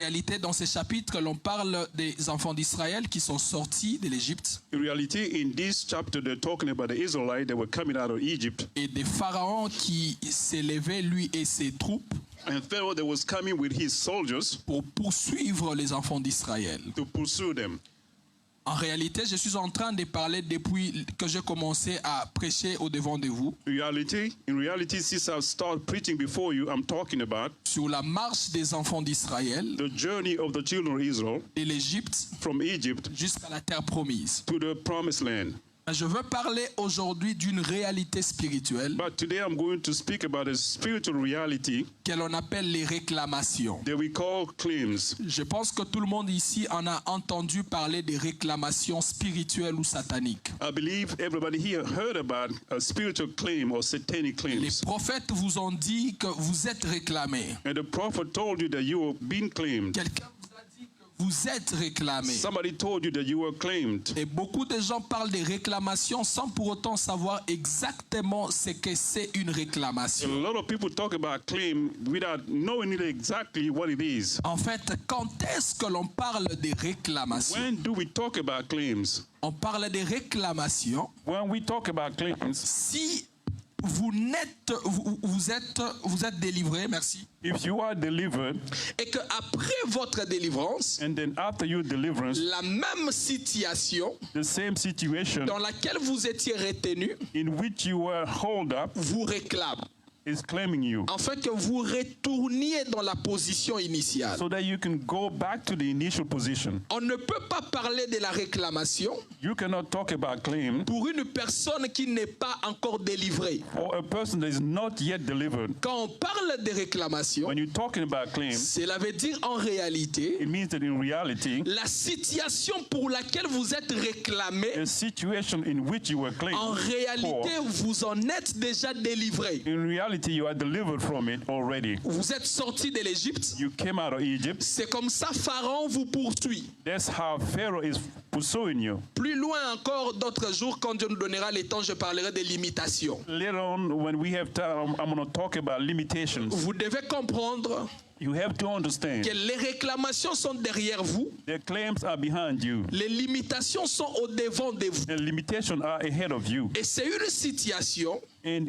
réalité, dans ces chapitres, l'on parle des enfants d'Israël qui sont sortis de l'Égypte. In reality, in this chapter, they're talking about the Israelites that were coming out of Egypt. Et des pharaons qui s'élevaient, lui et ses troupes, And Pharaoh that was coming with his soldiers pour poursuivre les enfants d'Israël. to pursue them. En réalité, je suis en train de parler depuis que j'ai commencé à prêcher au devant de vous In reality, since I started preaching before you, I'm talking about sur la marche des enfants d'Israël the journey of the children of Israel de l'Égypte from Egypt jusqu'à la terre promise. to the promised land. Je veux parler aujourd'hui d'une réalité spirituelle But today I'm going to speak about a spiritual reality que l'on appelle les réclamations. that we call claims. Je pense que tout le monde ici en a entendu parler des réclamations spirituelles ou sataniques. I believe everybody here heard about a spiritual claim or satanic Les claims. prophètes vous ont dit que vous êtes réclamés. And the prophet told you that you were being claimed. Quelqu'un vous a dit que vous êtes réclamés. Somebody told you that you were claimed. Et beaucoup de gens parlent des réclamations sans pour autant savoir exactement ce que c'est une A réclamation. lot of people talk about claim without knowing exactly what it is. En fait, quand est-ce que l'on parle des réclamations? When do we talk about claims? On parle des réclamations When we talk about claims, si vous êtes délivré, merci. if you are delivered, Et qu'après votre délivrance, and then after your deliverance, la même situation the same situation dans laquelle vous étiez retenu in which you were held up vous réclame. is claiming you, Afin que vous retourniez dans la position initiale. so that you can go back to the initial position. On ne peut pas parler de la réclamation You cannot talk about claim pour une personne qui n'est pas encore délivrée. for a person that is not yet delivered. Quand on parle de réclamation, When you're talking about claim, cela veut dire en réalité it means that in reality, la situation pour laquelle vous êtes réclamé, a situation in which you were claimed en réalité for, vous en êtes déjà délivré. in reality you are delivered from it already. Vous êtes sorti de l'Égypte. You came out of Egypt. C'est comme ça Pharaon vous poursuit. That's how Pharaoh is pursuing you. Plus loin encore, d'autres jours, quand Dieu nous donnera le temps, je parlerai des limitations. Later on, when we have time, I'm going to talk about limitations. Vous devez comprendre You have to understand que les réclamations sont derrière vous, the claims are behind you. les limitations sont au devant de vous. The limitations are ahead of you. Et c'est une situation, In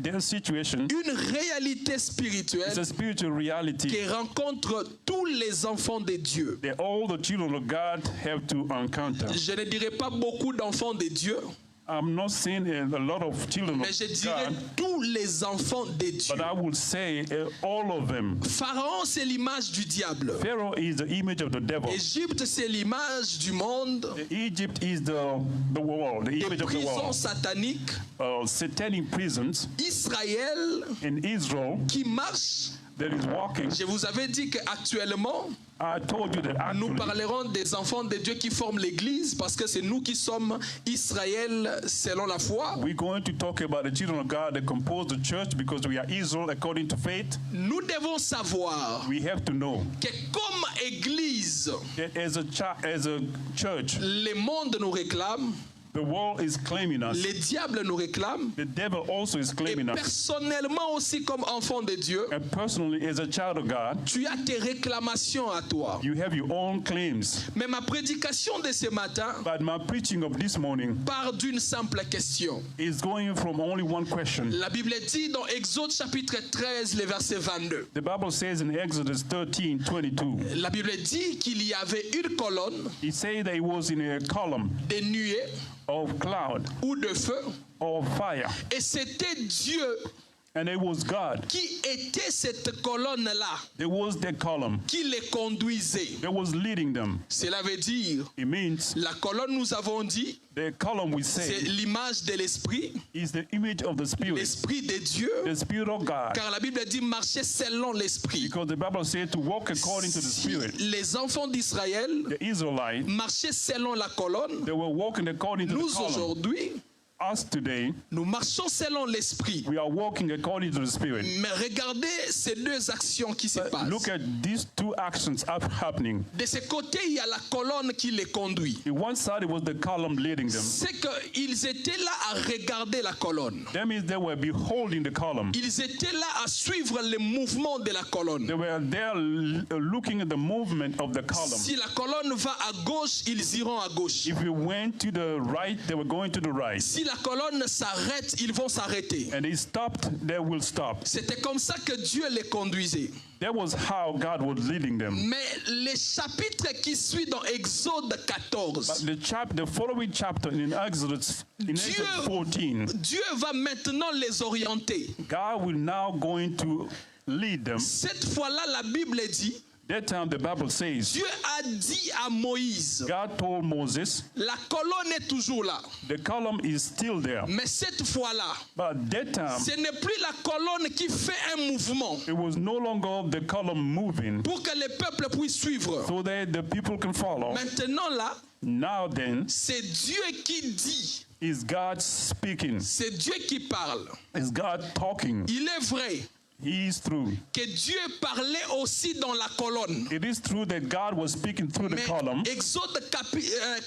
their situation, une réalité it's spirituelle a spiritual reality qui rencontre tous les enfants de Dieu. that all the children of God have to encounter. Je ne dirais pas beaucoup d'enfants de Dieu, I'm not saying a lot of children mais je of dirais God, tous les enfants de Dieu. but I would say all of them. Pharaon, c'est l'image du diable. Pharaoh is the image of the devil. Égypte, c'est l'image du monde, Egypt is the world, the des image of the prisons world. sataniques. Satanic prisons Israël in Israel qui marche. that is walking. Je vous avais dit qu'actuellement, I told you that nous actually parlerons des enfants de Dieu qui forment l'Église parce que c'est nous qui sommes Israël selon la foi. we're going to talk about the children of God that compose the church because we are Israel according to faith. Nous devons savoir We have to know que comme Église, that as a church, le monde nous réclame, the world is claiming us. le diable nous réclame, The devil also is et claiming us. personnellement aussi comme enfant de Dieu, And personally, as a child of God, tu as tes réclamations à toi. you have your own claims. Mais ma prédication de ce matin But my preaching of this morning part d'une simple question. is going from only one question. La Bible dit dans Exode chapitre 13, le verset 22. The Bible says in Exodus 13:22, La Bible dit qu'il y avait une colonne it says that it was in a column de nuée of cloud ou de feu, or fire, et c'était Dieu and it was God. qui était cette colonne-là, There was that column qui les conduisait. that was leading them. Cela veut dire, It means la colonne, nous avons dit, the column we c'est say l'image de l'Esprit, is the image of the Spirit, l'Esprit de Dieu, the Spirit of God. car la Bible dit marcher selon l'Esprit. Because the Bible says to walk according to the Si Spirit. les enfants d'Israël The Israelites, marchaient selon la colonne, they were walking according to the nous column. aujourd'hui, us today, nous marchons selon l'esprit. we are walking according to the Spirit. Mais regardez ces deux actions qui se passent. Look at these two actions happening. De ce côté, il y a la colonne qui les conduit. In one side, it was the column leading them. C'est qu'ils étaient là à regarder la colonne. That means they were beholding the column. Ils étaient là à suivre les mouvements de la colonne. They were there looking at the movement of the column. Si la colonne va à gauche, ils iront à gauche. If you went to the right, they were going to the right. Si la colonne s'arrête, ils vont s'arrêter. And they stopped, they will stop. C'était comme ça que Dieu les conduisait. That was how God was leading them. Mais le chapitre qui suit dans Exode 14, The following chapter in Exodus 14, Dieu va maintenant les orienter. God will now going to lead them. Cette fois-là, la Bible dit, That time the Bible says, Dieu a dit à Moïse, God told Moses, la colonne est toujours là. the column is still there. Mais cette fois-là, But that time, ce n'est plus la colonne qui fait un mouvement it was no longer the column moving pour que les peuples puissent suivre. so that the people can follow. Maintenant là, Now then, c'est Dieu qui dit, is God speaking? c'est Dieu qui parle. Is God talking? Il est vrai He is true. que Dieu parlait aussi dans la colonne. It is true that God was speaking through the Mais column, Exode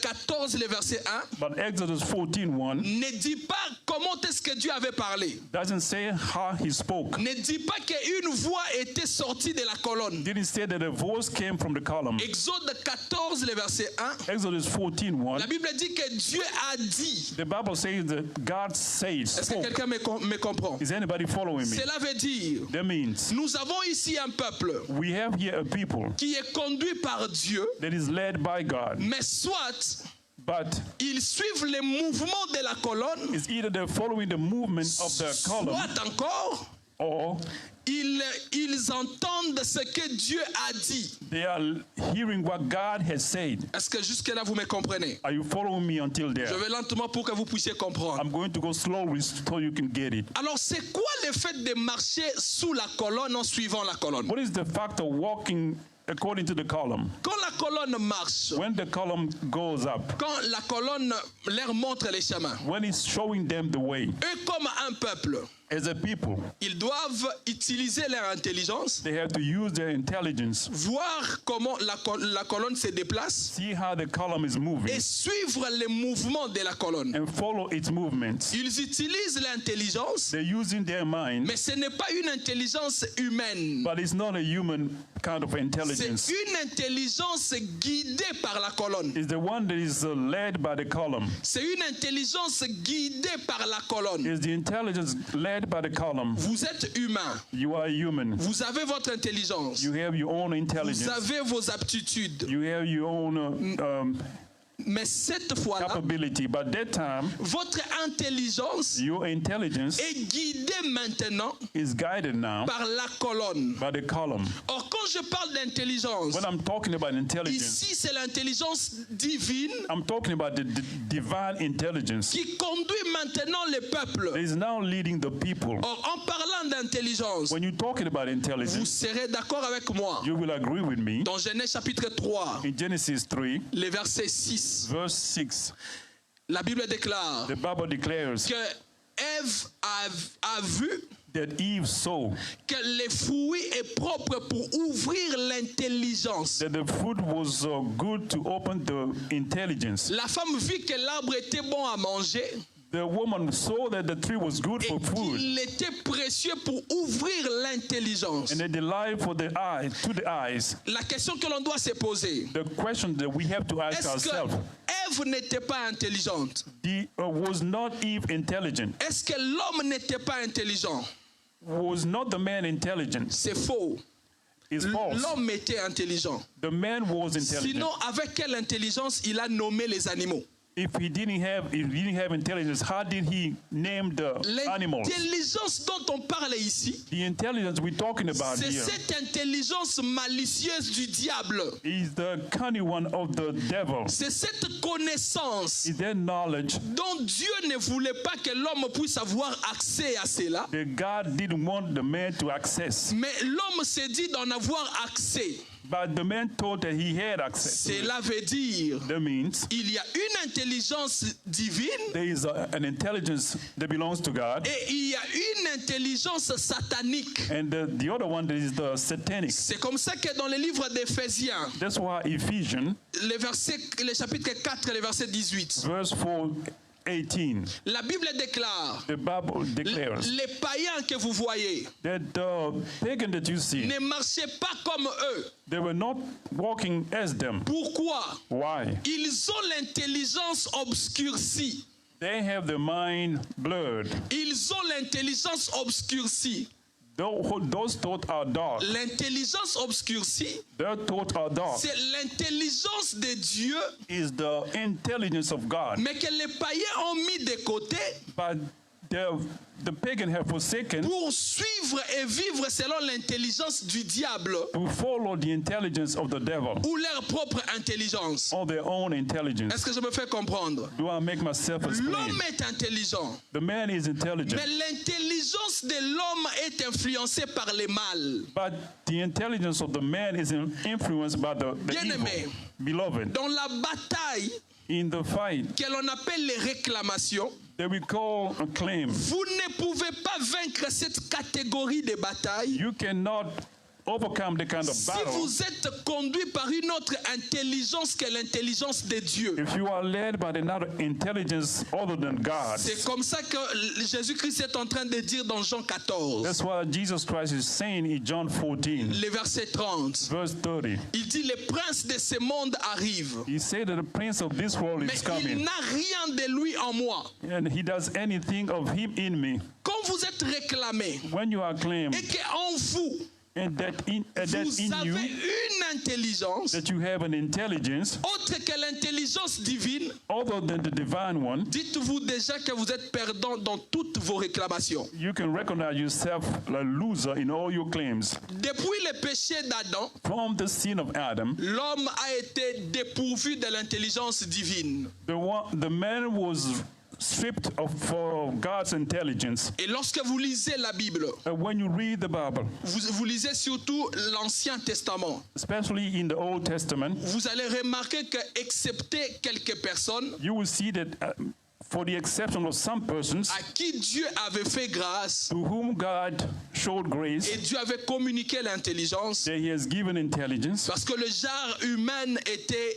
14, le verset 1, but Exodus 14:1 ne dit pas comment est-ce que Dieu avait parlé. doesn't say how he spoke. Ne dit pas qu'une voix était sortie de la colonne. Didn't say that a voice came from the column. Exode 14, le verset 1, Exodus la 14:1, Bible dit que Dieu a dit. the Bible says that God says, Est-ce que spoke. quelqu'un me comprend? Is anybody following me? Cela veut dire, That means nous avons ici un peuple we have here a people qui est conduit par Dieu, that is led by God, mais soit but ils suivent les mouvements de la colonne, it's either they're following the movement of the column soit encore or ils entendent ce que Dieu a dit. they are hearing what God has said. Est-ce que jusque-là vous me comprenez? Are you following me until Je there? vais lentement pour que vous puissiez comprendre. I'm going to go slowly so you can get it. Alors c'est quoi le fait de marcher sous la colonne en suivant la colonne? What is the fact of walking according to the column? Quand la colonne marche, When the column goes up, quand la colonne leur montre les chemins, when it's showing them the way, eux comme un peuple, as a people, ils doivent utiliser leur intelligence, they have to use their intelligence, voir comment la colonne se déplace see how the column is moving, et suivre les mouvements de la colonne. and follow its movements. Ils utilisent l'intelligence, They're using their mind, mais ce n'est pas une intelligence humaine. but it's not a human kind of C'est intelligence. une intelligence guidée par la colonne. It's the one that is led by the column. C'est une intelligence guidée par la colonne. It's the intelligence led by the column. Vous êtes humain. You are human. Vous avez votre intelligence. You have your own Vous intelligence. avez vos aptitudes. You have your own Mais cette fois-là, capability. But that time, votre intelligence your intelligence est guidée maintenant is guided now par la colonne. by the column. Or, quand je parle d'intelligence, When I'm talking about intelligence, ici c'est l'intelligence divine I'm talking about the divine intelligence qui conduit maintenant le peuple. that is now leading the people. Or, en parlant d'intelligence, When you're talking about vous intelligence, serez d'accord avec moi. you will agree with me. Dans Genèse chapitre 3, In Genesis 3, le verset 6, verse 6, la Bible déclare the Bible declares que Ève a vu that Eve saw que le fruit est propre pour ouvrir l'intelligence. that the fruit was good to open the intelligence. La femme vit que l'arbre était bon à manger The woman saw that the tree was good et for food qu'il était précieux pour ouvrir l'intelligence. and a delight for the eyes, to the eyes. La question que l'on doit se poser, The question that we have to ask est-ce ourselves, que Ève n'était pas intelligente? was not Eve intelligent? Est-ce que l'homme n'était pas intelligent? Was not the man intelligent? C'est faux. It's false. L'homme était intelligent. The man was intelligent. Sinon, avec quelle intelligence il a nommé les animaux? If he didn't have intelligence, how did he name the animals? L'intelligence dont on parle ici, The intelligence we're talking about c'est here cette intelligence malicieuse du diable. is the cunning one of the devil. C'est cette connaissance Is that knowledge dont Dieu ne voulait pas que l'homme puisse avoir accès à cela. that God didn't want the man to access. Mais l'homme s'est dit d'en avoir accès. But the man thought that he had access to it. Cela veut dire That means il y a une intelligence divine there is an intelligence that belongs to God, et il y a une intelligence satanique. and the other one that is the satanic. C'est comme ça que dans le livre d'Éphésiens, That's why Ephesians, le chapitre 4, le verset 18, verse 4, 18, la Bible déclare, the Bible declares les païens que vous voyez, that the pagan that you see, ne marchez pas comme eux. they were not walking as them. Pourquoi? Why? Ils ont l'intelligence obscurcie. They have the mind blurred. Ils ont l'intelligence obscurcie. Those thoughts are dark. L'intelligence obscurcie, Their thoughts are dark. c'est l'intelligence de Dieu, Is the intelligence of God. mais que les païens ont mis de côté But the pagan have forsaken pour suivre et vivre selon l'intelligence du diable to follow the intelligence of the devil ou leur propre intelligence. or their own Est-ce intelligence. que je me fais comprendre? Do I make myself explain? L'homme est intelligent, The man is intelligent, mais l'intelligence de l'homme est influencée par le mal. but the intelligence of the man is influenced by the Bien-aimé. evil. Beloved, Dans la bataille in the fight que l'on appelle les réclamations, that we call a claim, vous ne pouvez pas vaincre cette catégorie de bataille you cannot overcome the kind of si battle vous êtes conduit par une autre intelligence que l'intelligence de Dieu. if you are led by another intelligence other than God. C'est comme ça que Jésus-Christ est en train de dire dans Jean 14, That's what Jesus Christ is saying in John 14, le verset 30. verse 30. Il dit, le prince de ce monde arrive, He said that the prince of this world mais is il coming, n'a rien de lui en moi. and he does anything of him in me. Quand vous êtes réclamé When you are claimed, et qu'en vous, and that in vous you, avez une intelligence that you have an intelligence autre que l'intelligence divine, other than the divine one, dites-vous déjà que vous êtes perdant dans toutes vos réclamations. you can recognize yourself a loser in all your claims. Depuis le péché d'Adam, From the sin of Adam, l'homme a été dépourvu de l'intelligence divine. the man was stripped of for God's intelligence. Et lorsque vous lisez la Bible, When you read the Bible, vous lisez surtout l'Ancien Testament, especially in the Old Testament, vous allez remarquer que, excepté quelques personnes you will see that for the exception of some persons à qui Dieu avait fait grâce to whom God showed grace, et Dieu avait communiqué l'intelligence, that he has given intelligence, parce que le genre humain était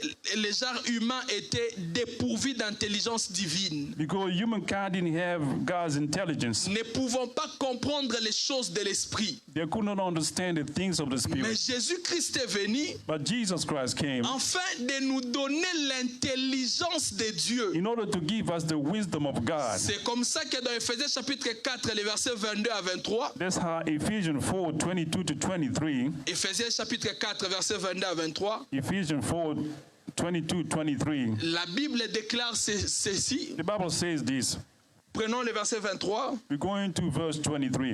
dépourvu d'intelligence divine. because humankind didn't have God's intelligence. Ne pouvons pas comprendre les choses de l'esprit. They could not understand the things of the Mais Spirit. Jésus-Christ est venu But Jesus Christ came afin de nous donner l'intelligence de Dieu. in order to give us the wisdom of God. C'est comme ça que dans Éphésiens chapitre 4, les versets 22 à 23, That's how Ephesians 4, 22 to 23, Éphésiens chapitre 4, versets 22 à 23, Ephesians 4, 22, 23, la Bible déclare ceci. the Bible says this. Prenons le verset 23. We're going to verse 23.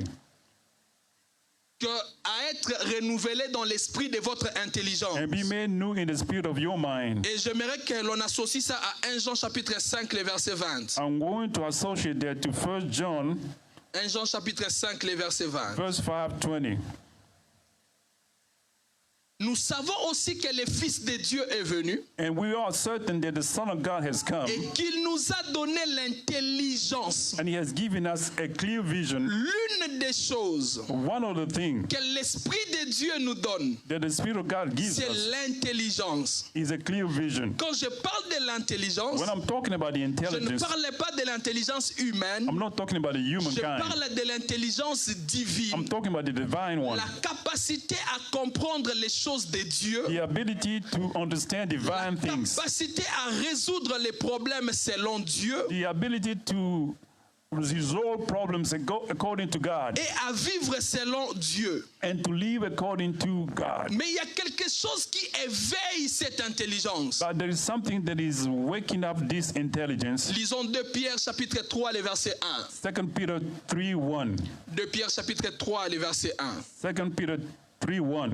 Que à être renouvelé dans l'esprit de votre intelligence. And be made new in the spirit of your mind. Et j'aimerais que l'on associe ça à 1 Jean chapitre 5, le verset 20. I'm going to associate that to 1 John 1 Jean chapitre 5, le verset 20. verse 5, 20. Nous savons aussi que le Fils de Dieu est venu And we are certain that the Son of God has come, et qu'il nous a donné l'intelligence. and he has given us a clear vision. L'une des choses One of the things que l'Esprit de Dieu nous donne, that the Spirit of God gives c'est us l'intelligence. is a clear vision. Quand je parle de l'intelligence, When I'm talking about the je ne intelligence, parle pas de l'intelligence humaine, I'm not talking about the je humankind. parle de l'intelligence I'm divine. talking about the divine one. La capacité à comprendre les choses de Dieu, The ability to understand divine things. capacité à résoudre les problèmes selon Dieu The ability to resolve problems according to God et à vivre selon Dieu. and to live according to God. Mais il y a quelque chose qui éveille cette intelligence. But there is something that is waking up this intelligence. Lisons 2 Pierre chapitre 3, le verset 1. 2 Peter 3:1. 2 Pierre chapitre 3, le verset 1. 2 Peter 3:1.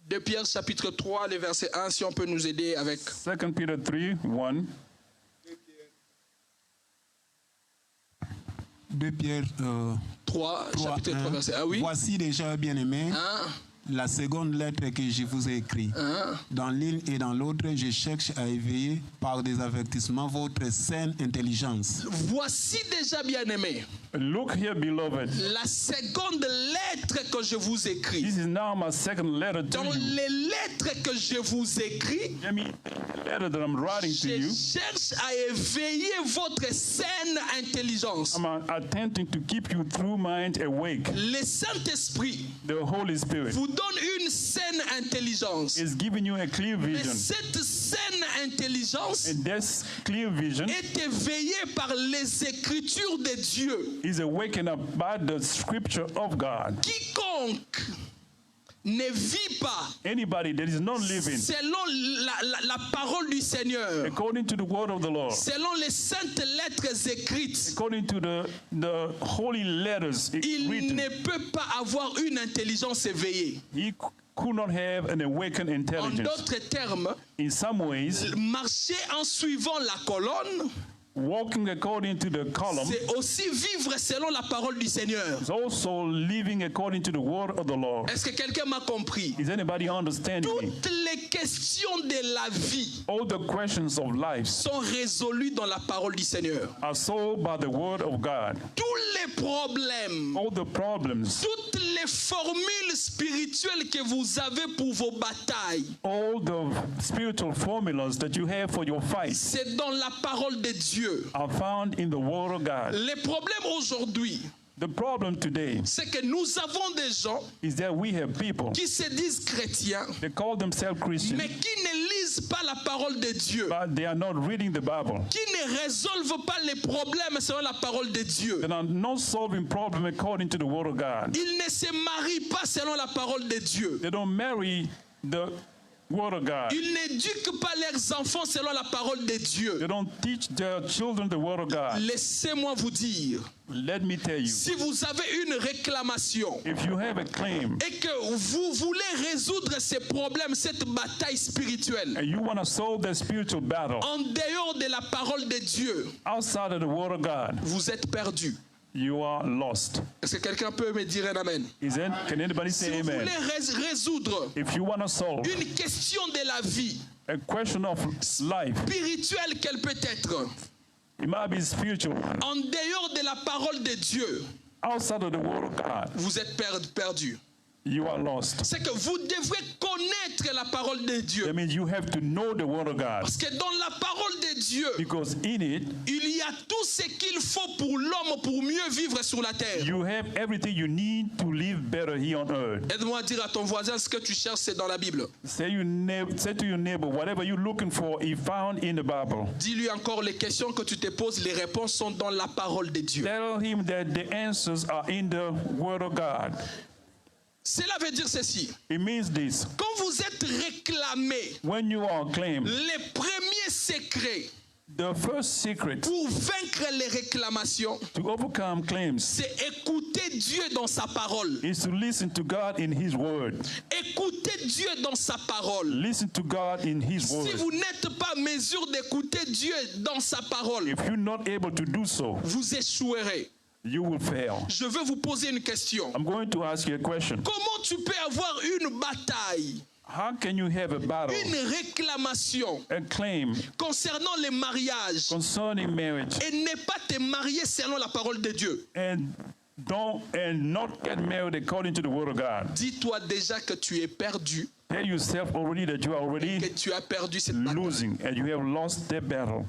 2 Pierre chapitre 3, le verset 1, si on peut nous aider avec. 2 Peter 3:1. 2 Pierre 3, chapitre 3, 1. verset 1. Oui. Voici déjà, bien-aimés, Hein? la seconde lettre que je vous ai écrite. Hein? Dans l'une et dans l'autre, je cherche à éveiller par des avertissements votre saine intelligence. Voici déjà, bien-aimé, Look here, beloved. la seconde lettre que je vous écris. This is now my second letter to Dans you. les lettres que je vous écris, Let me the letter that I'm writing to je you. cherche à éveiller votre saine intelligence. I'm attempting to keep your true mind awake. Le Saint-Esprit The Holy Spirit vous donne une saine intelligence. is giving you a clear Mais vision. cette saine intelligence And this clear vision est éveillée par les Écritures de Dieu. is awakened up by the scripture of God. Quiconque ne vit pas Anybody that is not living selon la parole du Seigneur, according to the word of the Lord, selon les saintes lettres écrites, according to the holy letters il written, ne peut pas avoir une intelligence éveillée. he could not have an awakened En intelligence. d'autres termes, In some ways, marcher en suivant la colonne, walking according to the column c'est aussi vivre selon la parole du Seigneur. is also living according to the word of the Lord. Est-ce que quelqu'un m'a compris? Is anybody understanding me? Toutes les questions de la vie All the questions of life sont résolues dans la parole du Seigneur. are solved by the word of God. Tous les problèmes, All the problems, toutes les formules spirituelles que vous avez pour vos batailles, all the spiritual formulas that you have for your fight c'est dans la parole de Dieu. are found in the word of God. Le problème aujourd'hui, The problem today c'est que nous avons des gens is that we have people, qui se disent chrétiens, they call themselves Christians, mais qui ne lisent pas la parole de Dieu, but they are not reading the Bible. qui ne résolvent pas les problèmes selon la parole de Dieu. They are not solving problems according to the word of God. Ils ne se marient pas selon la parole de Dieu. They don't marry the word of God. Ils n'éduquent pas leurs enfants selon la parole de Dieu. They don't teach their children the word of God. Laissez-moi vous dire, Let me tell you, si vous avez une réclamation if you have a claim et que vous voulez résoudre ces problèmes, cette bataille spirituelle, and you want to solve the spiritual battle en dehors de la parole de Dieu, outside of the word of God, vous êtes perdu. you are lost. Est-ce que quelqu'un peut me dire un amen? Can anybody Si say vous amen? voulez résoudre If you want to solve une question de la vie, a question of life, spirituelle qu'elle peut être, it might be spiritual, en dehors de la parole de Dieu, outside of the word of God, vous êtes perdu. you are lost. C'est que vous devrez connaître la parole de Dieu. That means you have to know the word of God, Parce que dans la parole de Dieu, because in it, il y a tout ce qu'il faut pour l'homme pour mieux vivre sur la terre. you have everything you need to live better here on earth. Aide-moi à dire à ton voisin, ce que tu cherches, c'est dans la Bible. Say to your neighbor, whatever you're looking for is found in the Bible. Dis-lui encore les questions que tu te poses, les réponses sont dans la parole de Dieu. Tell him that the answers are in the word of God. Cela veut dire ceci. It means this. Quand vous êtes réclamé, When you are claimed, les premiers secrets the first secret pour vaincre les réclamations, to overcome claims c'est écouter Dieu dans sa parole. is to listen to God in His word. Écouter Dieu dans sa parole. Listen to God in His Si word. vous n'êtes pas en mesure d'écouter Dieu dans sa parole, If you're not able to do so, vous échouerez. you will fail. Je veux vous poser une question. I'm going to ask you a question. Comment tu peux avoir une bataille, How can you have a battle, une réclamation a claim concernant les mariages concerning marriage, et ne pas te marier selon la parole de Dieu? and not get married according to the word of God? Dis-toi déjà que tu es perdu, Tell yourself already that you are que already tu as perdu cette bataille. losing and you have lost the battle.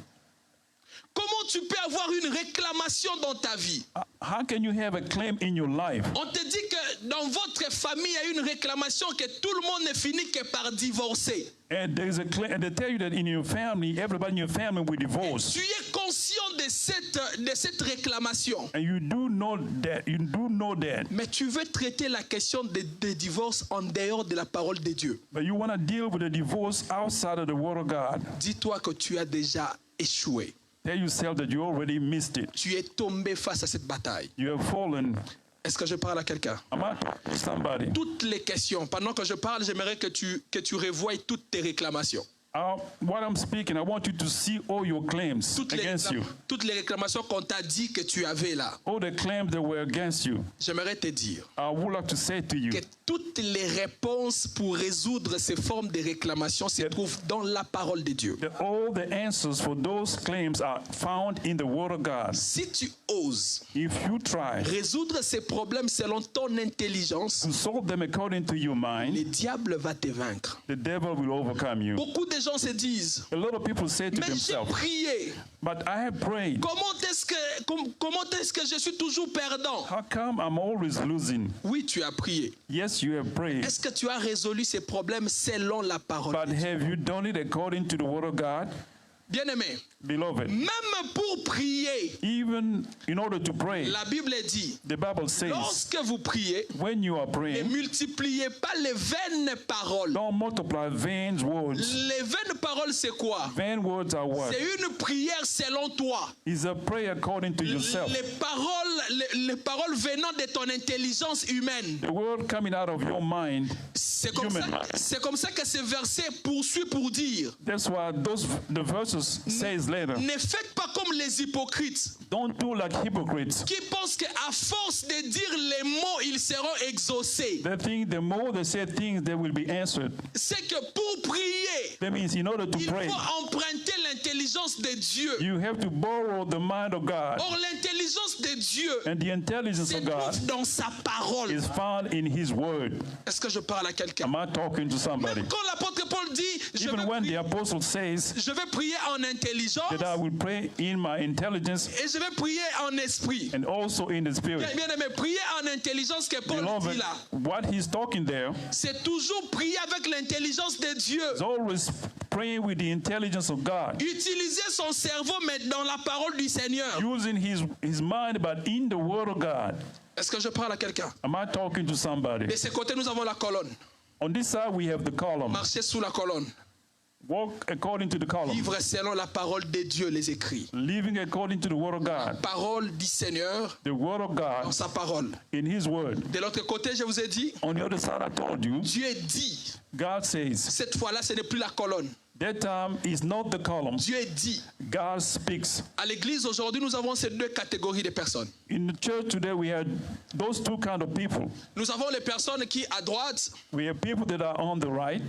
Comment tu peux avoir une réclamation dans ta vie? How can you have a claim in your life? On te dit que dans votre famille, il y a une réclamation que tout le monde ne finit que par divorcer. And there is a claim, and they tell you that in your family, everybody in your family will divorce. Tu es conscient de cette réclamation. And you do know that. You do know that. Mais tu veux traiter la question des divorces en dehors de la parole de Dieu. But you want to deal with the divorce outside of the word of God. Dis-toi que tu as déjà échoué. Tell yourself that you already missed it. Tu es tombé face à cette bataille. You have fallen. Est-ce que je parle à quelqu'un? Am I talking to somebody? Toutes les questions. Pendant que je parle, j'aimerais que tu revoies toutes tes réclamations. What I'm speaking, I want you to see all your claims against you. Toutes les réclamations qu'on t'a dit que tu avais là. All the claims that were against you. J'aimerais te dire I would like to say to you que toutes les réponses pour résoudre ces formes de réclamation se trouvent dans la parole de Dieu. that all the answers for those claims are found in the Word of God. Si tu oses If you try résoudre ces problèmes selon ton intelligence, to solve them according to your mind, le diable va te vaincre. the devil will overcome you. Beaucoup de gens se disent, A lot of people say to mais j'ai themselves, prié. but I have prayed. Comment est-ce que je suis toujours perdant? How come I'm always losing? Oui, tu as prié. Yes, you have prayed. Est-ce que tu as résolu ces problèmes selon la parole? But have you done it according to the Word of God? Bien-aimé, Beloved, même pour prier, even in order to pray, la Bible dit, the Bible says, lorsque vous priez, when you are ne praying, multipliez pas les vaines paroles. don't multiply vain words. Les vaines paroles, c'est quoi? Vain words are what? C'est une prière selon toi. Is a prayer according to yourself. Les paroles venant de ton intelligence humaine. The word coming out of your mind. C'est comme ça que ce verset poursuit pour dire, That's why the verses says later, ne faites pas comme les hypocrites don't do like hypocrites. qui pensent qu'à force de dire les mots, ils seront exaucés. They think the more they say things, they will be answered. C'est que pour prier, That means in order to il pray, faut emprunter l'intelligence de Dieu. you have to borrow the mind of God. Or, l'intelligence de Dieu And the intelligence se of God trouve dans sa parole. is found in His Word. Est-ce que je parle à quelqu'un? Am I talking to somebody? Même quand l'apôtre Paul dit, Even when the apostle says je vais prier en intelligence that I will pray in my intelligence et je vais prier en esprit. and also in the spirit. Bien aimé, prier en intelligence que Paul dit Beloved, là, what he's talking there c'est toujours prier avec l'intelligence de Dieu. is always praying with the intelligence of God, Utiliser son cerveau, mais dans la parole du Seigneur. using his mind, but in the Word of God. Est-ce que je parle à quelqu'un? Am I talking to somebody? De ce côté, nous avons la colonne. On this side, we have the column. Marchez sous la colonne. Walk according to the column. Vivre selon la parole de Dieu, les écrits. Living according to the Word of God. Parole du Seigneur The Word of dans God sa parole. in His Word. De l'autre côté, je vous ai dit, On the other side, I told you, Dieu dit. God says, Cette fois-là, ce n'est plus la colonne. that time is not the column. Dieu dit. God speaks. À l'église, aujourd'hui, nous avons ces deux catégories de personnes. In the church today, we have those two kind of people. Nous avons les personnes qui, à droite, We have people that are on the right.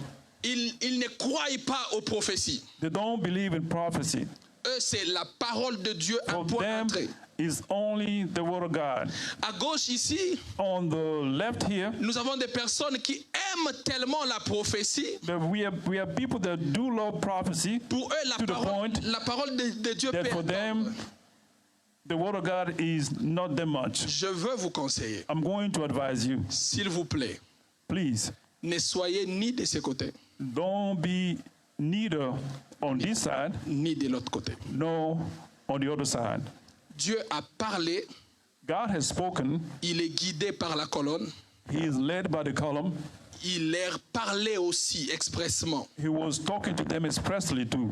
ils ne croient pas aux prophéties. They don't believe in prophecy. Eux, c'est la parole de Dieu, un For point them, d'entrée. is only the Word of God. À gauche, ici, On the left here, nous avons des personnes qui aiment tellement la prophétie. we have people that do love prophecy Pour eux, to the point la parole de Dieu that peut for attendre. them, the Word of God is not that much. Je veux vous conseiller, I'm going to advise you, s'il vous plaît, please, ne soyez ni de ce côté, don't be neither on this side ni de l'autre côté. nor on the other side. Dieu a parlé, God has spoken. il est guidé par la colonne, He is led by the column. il leur parlait aussi expressement. He was talking to them expressly too.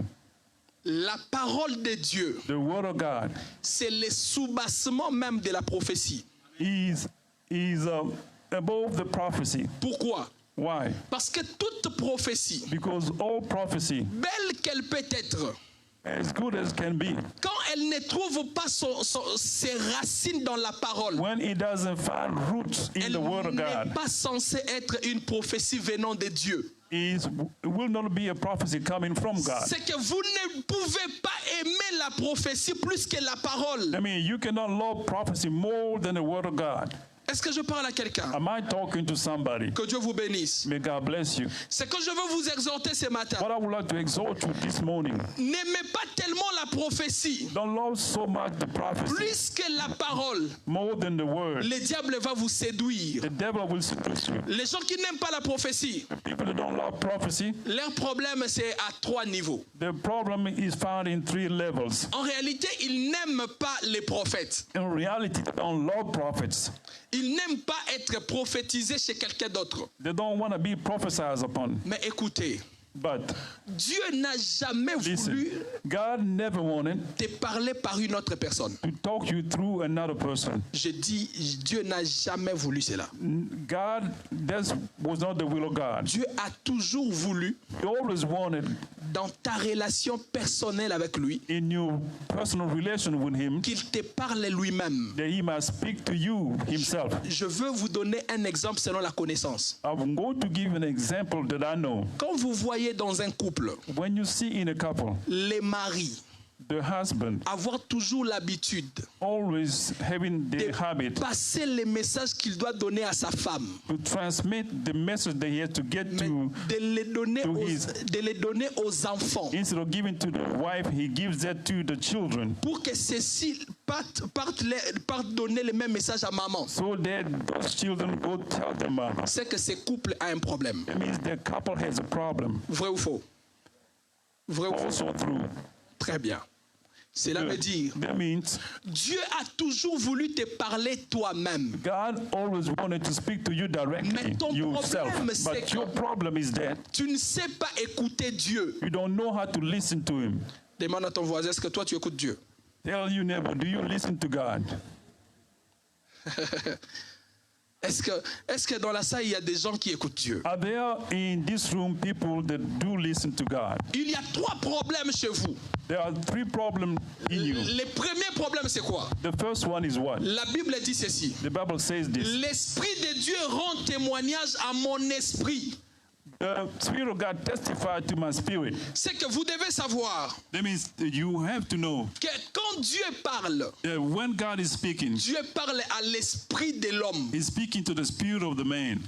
La parole de Dieu, The Word of God c'est le soubassement même de la prophétie. is above the prophecy. Pourquoi? Why? Parce que toute prophétie, Because all prophecy, belle qu'elle peut être, as good as can be, quand elle ne trouve pas ses racines dans la parole, when it doesn't find roots in elle the Word of n'est God, pas censée être une prophétie venant de Dieu. it will not be a prophecy coming from God. C'est que vous ne pouvez pas aimer la prophétie plus que la parole. I mean, you cannot love prophecy more than the Word of God. Est-ce que je parle à quelqu'un? Am I talking to somebody? Que Dieu vous bénisse. May God bless you. C'est que je veux vous exhorter ce matin. What I would like to exhort you this morning, N'aimez pas tellement la prophétie, don't love so much the prophecy plus que la parole. more than the Word. Le diable va vous séduire. The devil will seduce you. Les gens qui n'aiment pas la prophétie, People that don't love prophecy, leur problème c'est à 3 niveaux. the problem is found in 3 levels. En réalité, ils n'aiment pas les prophètes. In reality, they don't love prophets. Ils n'aiment pas être prophétisés chez quelqu'un d'autre. They don't want to be prophesied upon. Mais écoutez, But Dieu n'a jamais listen, voulu God never wanted te parler par une autre personne. to talk you through another person. Je dis, Dieu n'a jamais voulu cela. God, that was not the will of God. Dieu a toujours voulu, He always wanted dans ta relation personnelle avec lui, in your personal relation with Him qu'il te parle lui-même. that He must speak to you Himself. Je veux vous donner un exemple selon la connaissance. I'm going to give an example that I know. Quand vous voyez dans un couple When you see in a couple, les maris the husband avoir toujours l'habitude always having the de habit passer les messages qu'il doit donner à sa femme, to transmit the message that he has to get mais to, de les donner aux enfants, instead of giving to the wife, he gives that to the children, pour que ceux-ci partent donner les mêmes messages à maman. so that those children go tell their mama. C'est que ce couple a un problème. That means the couple has a problem. Vrai ou faux? Vrai ou faux? Also true. Très bien. Cela veut dire, That means Dieu a toujours voulu te parler toi-même. God always wanted to speak to you directly, Mais ton yourself. problème, c'est But your que- problem is that Tu ne sais pas écouter Dieu. you don't know how to listen to Him. Demande à ton voisin, est-ce que toi tu écoutes Dieu? Tell your neighbor, do you listen to God? Est-ce que dans la salle, il y a des gens qui écoutent Dieu? Are there in this room people that do listen to God? Il y a 3 problèmes chez vous. There are 3 problems in you. Le premier problème, c'est quoi? The first one is what? La Bible dit ceci. The Bible says this. L'Esprit de Dieu rend témoignage à mon esprit. The Spirit of God testified to my spirit. C'est que vous devez savoir That means that you have to know que quand Dieu parle, that when God is speaking, Dieu parle à l'esprit de l'homme. He's speaking to the spirit of the man.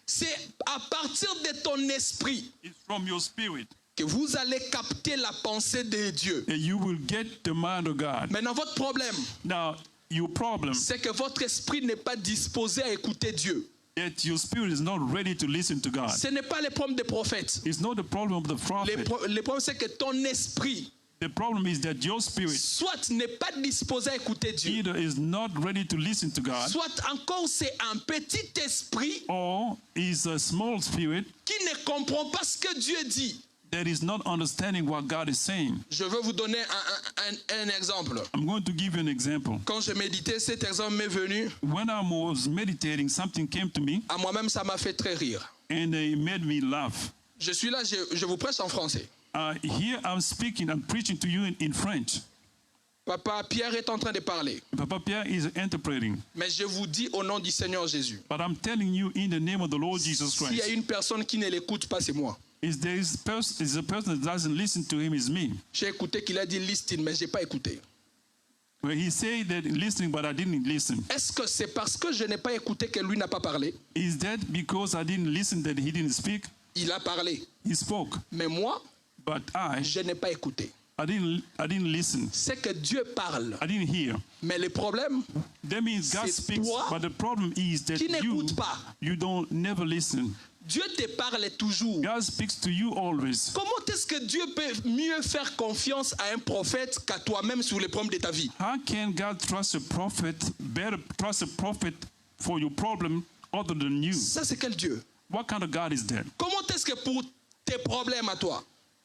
C'est à partir de ton esprit It's from your spirit que vous allez capter la pensée de Dieu. that you will get the mind of God. Maintenant, votre problème, Now, your problem c'est que votre esprit n'est pas disposé à écouter Dieu. that your spirit is not ready to listen to God. Ce n'est pas le problème des prophètes. It's not the problem of the prophet. Le problème, c'est que ton esprit, The problem is that your spirit soit n'est pas disposé à écouter Dieu, either is not ready to listen to God, soit encore c'est un petit esprit or is a small spirit qui ne comprend pas ce que Dieu dit. that is not understanding what God is saying. Je veux vous donner un exemple. I'm going to give you an example. Quand je méditais, cet exemple m'est venu. When I was meditating, something came to me À moi-même, ça m'a fait très rire. and it made me laugh. Je suis là, je vous prêche en français. Here I'm preaching to you in French. Papa Pierre est en train de parler. Papa Pierre is interpreting. Mais je vous dis au nom du Seigneur Jésus. But I'm telling you in the name of the Lord Jesus S'il y a Christ. une personne qui ne l'écoute pas, c'est moi. Is a person that doesn't listen to him is me. J'ai écouté qu'il a dit listen, mais je n'ai pas écouté. Well, he said that listening, but I didn't listen. Est-ce que c'est parce que je n'ai pas écouté que lui n'a pas parlé? Is that because I didn't listen that he didn't speak? Il a parlé. He spoke, Mais moi, but I je n'ai pas écouté. didn't listen. C'est que Dieu parle. I didn't hear. Mais le problème, That means God C'est speaks, toi but the problem is that qui n'écoutes pas. you don't never listen. Dieu te parle toujours. God speaks to you always. Comment est-ce que Dieu peut mieux faire confiance à un prophète qu'à toi-même sur les problèmes de ta vie? How can God trust a prophet, better trust a prophet for your problem other than you? Ça, c'est quel Dieu? What kind of God is that? Comment est-ce que pour tes problèmes à toi,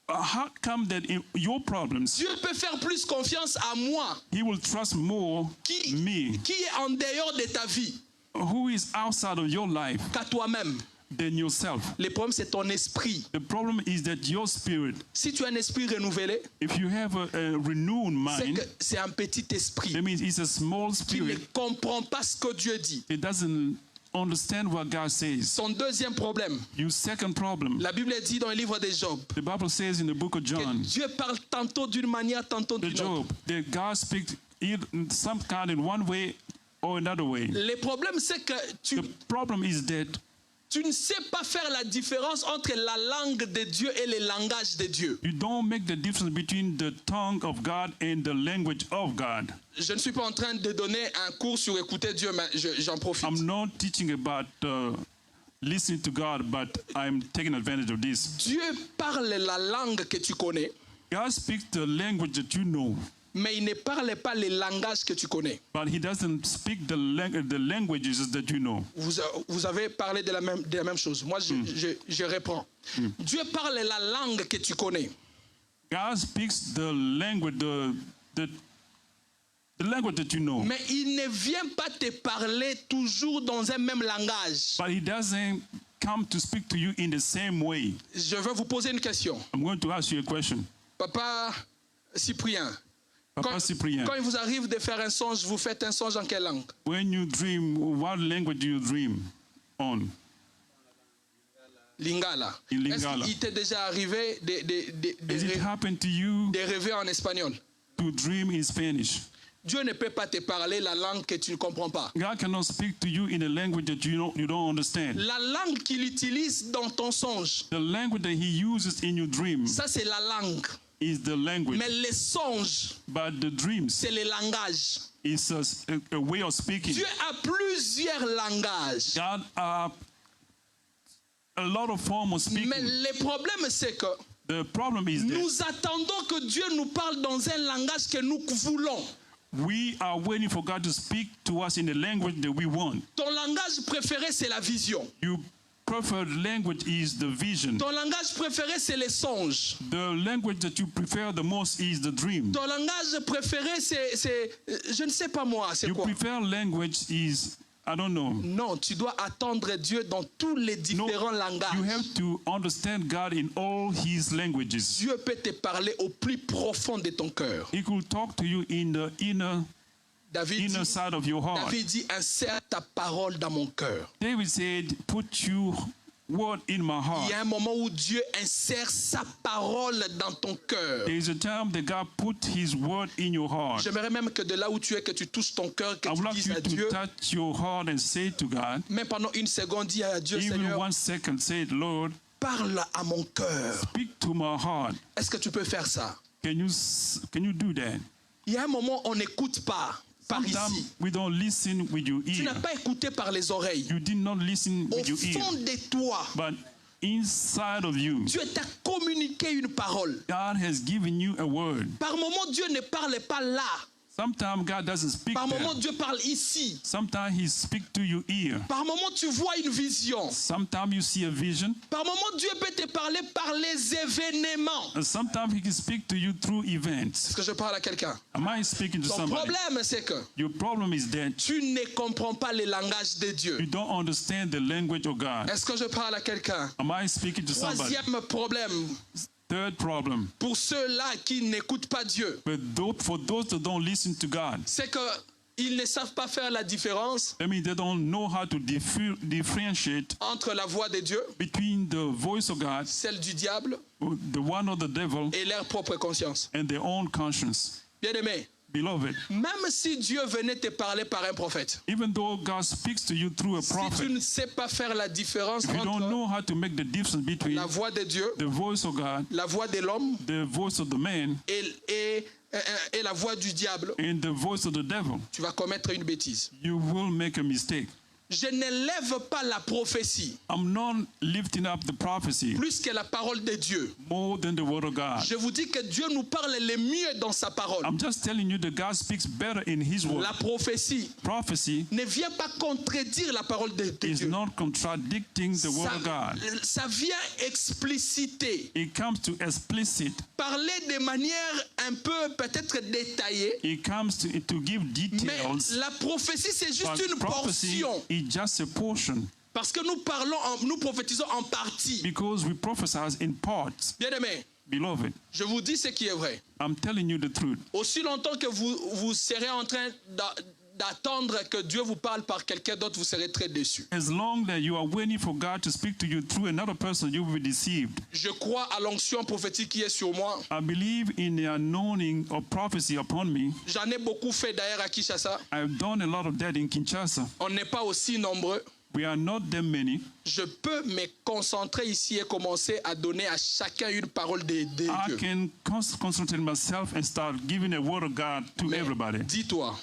How come that in your problems, Dieu peut faire plus confiance à moi he will trust more qui me, est en dehors de ta vie who is outside of your life, qu'à toi-même? than yourself? Le problème, c'est ton esprit. The problem is that your spirit, Si tu as un esprit renouvelé, if you have a renewed c'est mind, que c'est un petit esprit that means it's a small qui ne spirit. comprend pas ce que Dieu dit. It doesn't understand what God says. Son deuxième problème, Your second problem, la Bible dit dans le livre de Job the Bible says in the book of que John, Dieu parle tantôt d'une manière, tantôt the d'une autre. Job, that God speaks in some kind in one way or another way. Le problème, c'est que The problem is that tu ne sais pas faire la différence entre la langue de Dieu et le langage de Dieu. you don't make the difference between the tongue of God and the language of God. Je ne suis pas en train de donner un cours sur écouter Dieu, mais j'en profite. I'm not teaching about listening to God, but I'm taking advantage of this. Dieu parle la langue que tu connais, God speaks the language that you know, mais il ne parle pas les langages que tu connais. but he doesn't speak the languages that you know. Vous avez parlé de la même chose. Moi, je reprends. Dieu parle la langue que tu connais. God speaks the language, the language that you know. Mais il ne vient pas te parler toujours dans un même langage. But he doesn't come to speak to you in the same way. Je vais vous poser une question. I'm going to ask you a question. Papa Cyprien, Papa Cyprien, quand il vous arrive de faire un songe, vous faites un songe en quelle langue? when you dream, what language do you dream on? Lingala. In Est-ce Lingala. qu'il t'est déjà arrivé Has it happened to you de rêver en espagnol? to dream in Spanish? Dieu ne peut pas te parler la langue que tu ne comprends pas. God cannot speak to you in a language that you don't understand. La langue qu'il utilise dans ton songe, The language that he uses in your dream ça c'est la langue. is the language, Mais les songes, but the dreams c'est les langages. is a way of speaking. Dieu a plusieurs langages. God a lot of forms of speaking. Mais le problème c'est que The problem is that nous attendons que Dieu nous parle dans un langage que nous voulons. we are waiting for God to speak to us in the language that we want. Ton langage préféré c'est la vision. Your preferred language is the vision. Ton langage préféré c'est les songes. The language that you prefer the most is the dream. Ton langage préféré c'est je ne sais pas moi, c'est Your quoi? preferred language is, I don't know. Non, tu dois attendre Dieu dans tous les différents You langages. have to understand God in all his languages. Dieu peut te parler au plus profond de ton cœur. He could talk to you in the inner David dit, side of your heart. David dit, insère ta parole dans mon cœur. David said, put your word in my Il y heart. a un moment où Dieu insère sa parole dans ton cœur. There is a time that God put his word in your heart. J'aimerais même que de là où tu es, que tu touches ton cœur, que I would tu like dises you à to Dieu, touch your heart and say to God, même pendant une seconde, dis à Dieu, even Seigneur, 1 second, say, Lord, parle à mon cœur. speak to my heart. Est-ce que tu peux faire ça? Can you do that? Il y a un moment où on n'écoute pas par Sometimes ici. we don't listen with your Tu n'as ear. pas écouté par les oreilles. You did not listen Au with your fond ear. de toi, But inside of you, Dieu t'a communiqué une parole. God has given you a word. Par moment, Dieu ne parle pas là. Sometimes God doesn't speak Par moment, there. Dieu parle ici. Sometimes he speaks to your ear. Par moment, tu vois une vision. Sometimes you see a vision. Par moment, Dieu peut te parler par les événements. And sometimes he can speak to you through events. Est-ce que je parle à quelqu'un? Am I speaking to Ton somebody? problème, c'est que Your problem is that tu ne comprends pas le langage de Dieu. you don't understand the language of God. Est-ce que je parle à quelqu'un? Am I speaking to somebody? Troisième problème, Third problem. pour ceux-là qui n'écoutent pas Dieu, But for those that don't listen to God, c'est qu'ils ne savent pas faire la différence I mean, they don't know how to differentiate entre la voix de Dieu, between the voice of God, celle du diable the one of the devil, et leur propre conscience. and their own conscience. Bien-aimé, Beloved, même si Dieu venait te parler par un prophète, even though God speaks to you through a si tu prophet, ne sais pas faire la différence if you don't entre know how to make the difference between la voix de Dieu, the voice of God, la voix de l'homme the voice of the man, et la voix du diable, and the voice of the devil, tu vas commettre une bêtise. you will make a mistake. Je n'élève pas la prophétie I'm not lifting up the prophecy plus que la parole de Dieu. more than the word of God. Je vous dis que Dieu nous parle le mieux dans sa parole. I'm just telling you that God speaks better in his word. La prophétie Prophecy ne vient pas contredire la parole de is Dieu. not contradicting the word of God. Ça vient expliciter, It comes to explicit. parler de manière un peu peut-être détaillée, It comes to give mais details. la prophétie c'est juste But une prophecy portion. is just a portion Parce que nous prophétisons en partie. because we prophesy in parts. Bien-aimés, Beloved, je vous dis ce qui est vrai. I'm telling you the truth. Aussi longtemps que vous serez en train d'attendre que Dieu vous parle par quelqu'un d'autre, vous serez très déçus. As long that you are waiting for God to speak to you through another person, you will be deceived. Je crois à l'onction prophétique qui est sur moi. I believe in the anointing of prophecy upon me. J'en ai beaucoup fait d'ailleurs à Kinshasa. I've done a lot of that in Kinshasa. On n'est pas aussi nombreux. We are not that many. Je peux me concentrer ici et commencer à donner à chacun une parole de I Dieu. can concentrate myself and start giving a word of God to Mais everybody. dis-toi,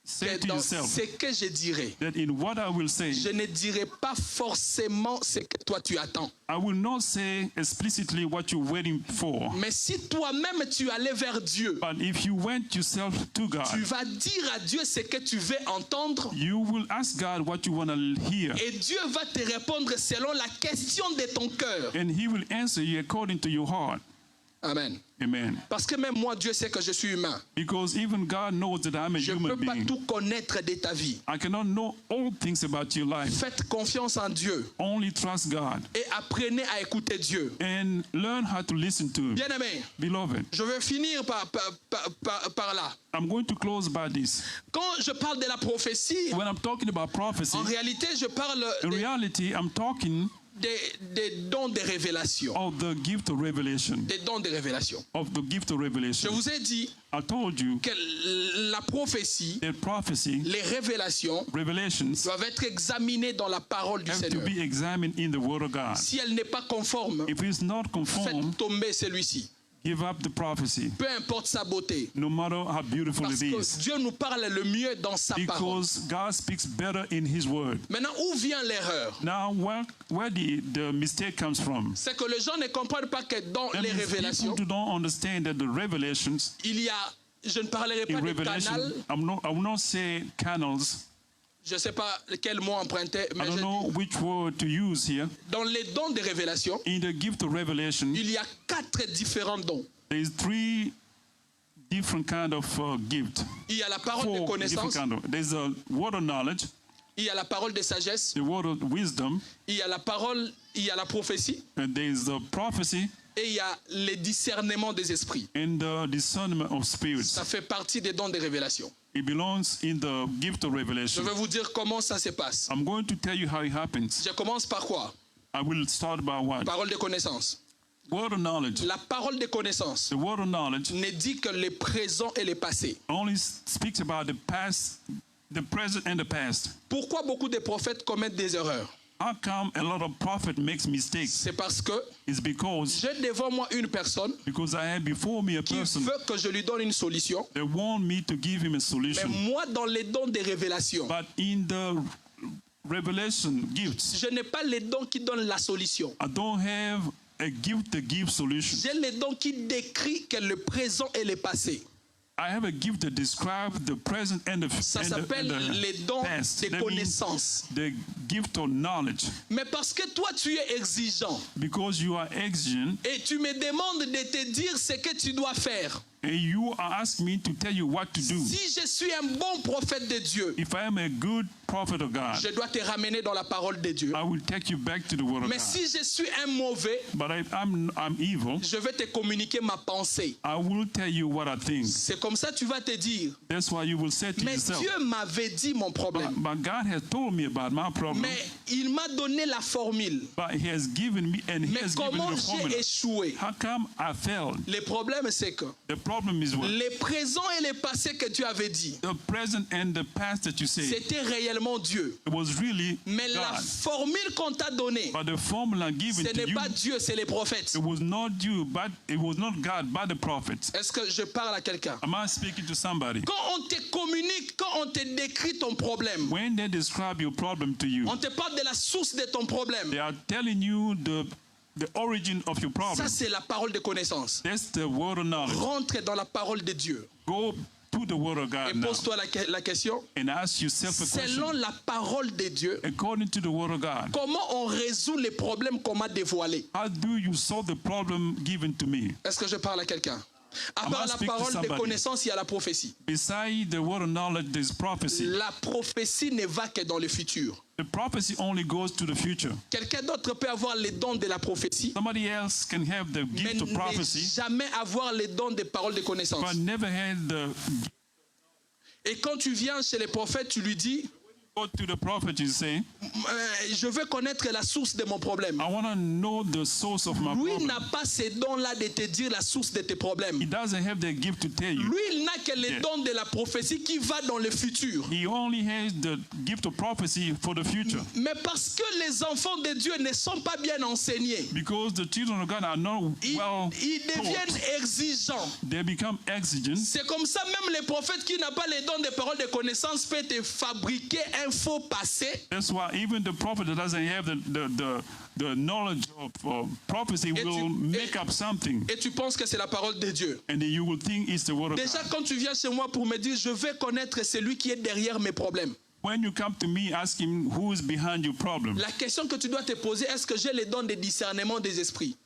say que to dans yourself ce que je dirai, that in what I will say, je ne dirai pas forcément ce que toi tu attends. I will not say explicitly what you're waiting for. Mais si toi-même tu allais vers Dieu, But if you went yourself to tu God, vas dire à Dieu ce que tu veux entendre you will ask God what you want to hear. et Dieu va te répondre selon la question de ton cœur. And he will answer you according to your heart. Amen. Amen. Parce que même moi, Dieu sait que je suis humain. Because even God knows that I'm a Je ne human peux pas being. tout connaître de ta vie. I cannot know all things about your life. Faites confiance en Dieu Only trust God et apprenez à écouter Dieu. and learn how to listen to Him. Bien-aimé, Beloved, je vais finir par là. I'm going to close by this. Quand je parle de la prophétie, When I'm talking about prophecy, en réalité, je parle in reality, I'm talking des dons de révélation. of the gift of revelation. Des dons de révélation. Of the gift of Je revelation. vous ai dit I told you que la prophétie, that prophecy, les révélations revelations, doivent être examinées dans la parole du have to Seigneur. be examined in the Word of God. Si elle n'est pas conforme, If it's not conformed, faites tomber celui-ci. give up the prophecy, Peu importe sa beauté. no matter how beautiful Parce it que is. Dieu nous parle le mieux dans sa parole. Because God speaks better in His Word. Maintenant, où vient l'erreur? Now, where the mistake comes from? C'est que les gens ne comprennent pas que dans That les means révélations, people don't understand that the revelations, il y a, je ne parlerai pas in de Revelation, canal, I will not say canals. je ne sais pas quel mot emprunter, I mais don't know which word to use here. dans les dons de révélation, In the gift of revelation, il y a 4 différents dons. there is 3 different kind of gift. Il y a la parole de 4 different connaissance, kind of. There's a word of knowledge, il y a la parole de sagesse, the word of wisdom, il y a la parole, il y a la prophétie, and there's the prophecy et il y a le discernement des esprits. and the discernment of spirits. Ça fait partie des dons de révélation. It belongs in the gift of Je revelation. vais vous dire comment ça se passe. I'm going to tell you how it happens. Je commence par quoi? I will start by what? Parole de connaissance. Word of knowledge. La parole de connaissance The word of knowledge ne dit que le présent et le passé. only speaks about the past, the present, and the past. Pourquoi beaucoup de prophètes commettent des erreurs? How come a lot of prophet makes mistakes? C'est parce que It's because j'ai devant moi une personne I have before me a qui person veut que je lui donne une solution, that want me to give him a mais solution. moi, dans les dons de révélation, But in the revelation gifts, je n'ai pas les dons qui donnent la solution. I don't have a gift to give solution. J'ai les dons qui décrivent que le présent et le passé. I have a gift that describes the present and the, Ça and s'appelle the les dons past. de That means connaissance. the gift of knowledge. Mais parce que toi, tu es exigeant Because you are exigent et tu me demandes de te dire ce que tu dois faire. and you are asking me to tell you what to do. Si je suis un bon prophète de Dieu, If I am a good prophet of God, je dois te ramener dans la parole de Dieu. I will take you back to the word of Mais God. si je suis un mauvais, But if I'm evil, je vais te communiquer ma pensée. I will tell you what I think. C'est comme ça que tu vas te dire, That's why you will say to mais yourself, Dieu m'avait dit mon problème. but God has told me about my problem, Mais il m'a donné la formule. but He has given me and He Mais has given comment me the j'ai formula. échoué? How come I failed? Le problème, c'est que The problem is what? le présent et le passé que tu avais dit, The present and the past that you say, c'était réellement Dieu. it was really Mais la God. formule qu'on t'a donnée, But the formula given ce to n'est you, pas Dieu, c'est les prophètes. it was not you, but it was not God, but the prophets. Est-ce que je parle à quelqu'un? Am I speaking to somebody? Quand on te communique, quand on te décrit ton problème, When they describe your problem to you, on te parle de la source de ton problème. they are telling you the origin of your problem. Ça, c'est la parole de connaissance. That's the word of knowledge. Rentre dans la parole de Dieu Go to the word of et God now pose-toi la question. and ask yourself a Selon question. la parole de Dieu, According to the word of God, comment on résout les problèmes qu'on m'a dévoilés? how do you solve the problem given to me? Est-ce que je parle à quelqu'un? À I part must la speak to parole de somebody. connaissance, il y a la prophétie. Beside the word of knowledge, there's prophecy. La prophétie ne va que dans le futur. The prophecy only goes to the future. Quelqu'un d'autre peut avoir les dons de la prophétie, Somebody else can have the mais gift of ne prophecy, jamais avoir les dons des paroles de connaissance. but never had the. Et quand tu viens chez les prophètes, tu lui dis, Go to the prophet, you say, Je veux connaître la source de mon problème. I want to know the source of my Lui problem. n'a pas ces dons-là de te dire la source de tes problèmes. He doesn't have the gift to tell you. Lui, il n'a que les Yeah. dons de la prophétie qui va dans le futur. He only has the gift of prophecy for the future. Mais parce que les enfants de Dieu ne sont pas bien enseignés, Because the children of God are not ils, well ils deviennent taught, exigeants. they become exigent. C'est comme ça, même les prophètes qui n'ont pas les dons de paroles de connaissance peuvent te fabriquer un faux passé. That's why even the prophet that doesn't have the knowledge of prophecy Et will tu- make et- up something. Et tu penses que c'est la parole de Dieu. And then you will think it's the word of Déjà, God. quand tu viens chez moi pour me dire, je vais connaître celui qui est derrière mes problèmes. When you come to me asking who is behind your problem, La question que tu dois te poser, est-ce que j'ai les dons de discernement des esprits?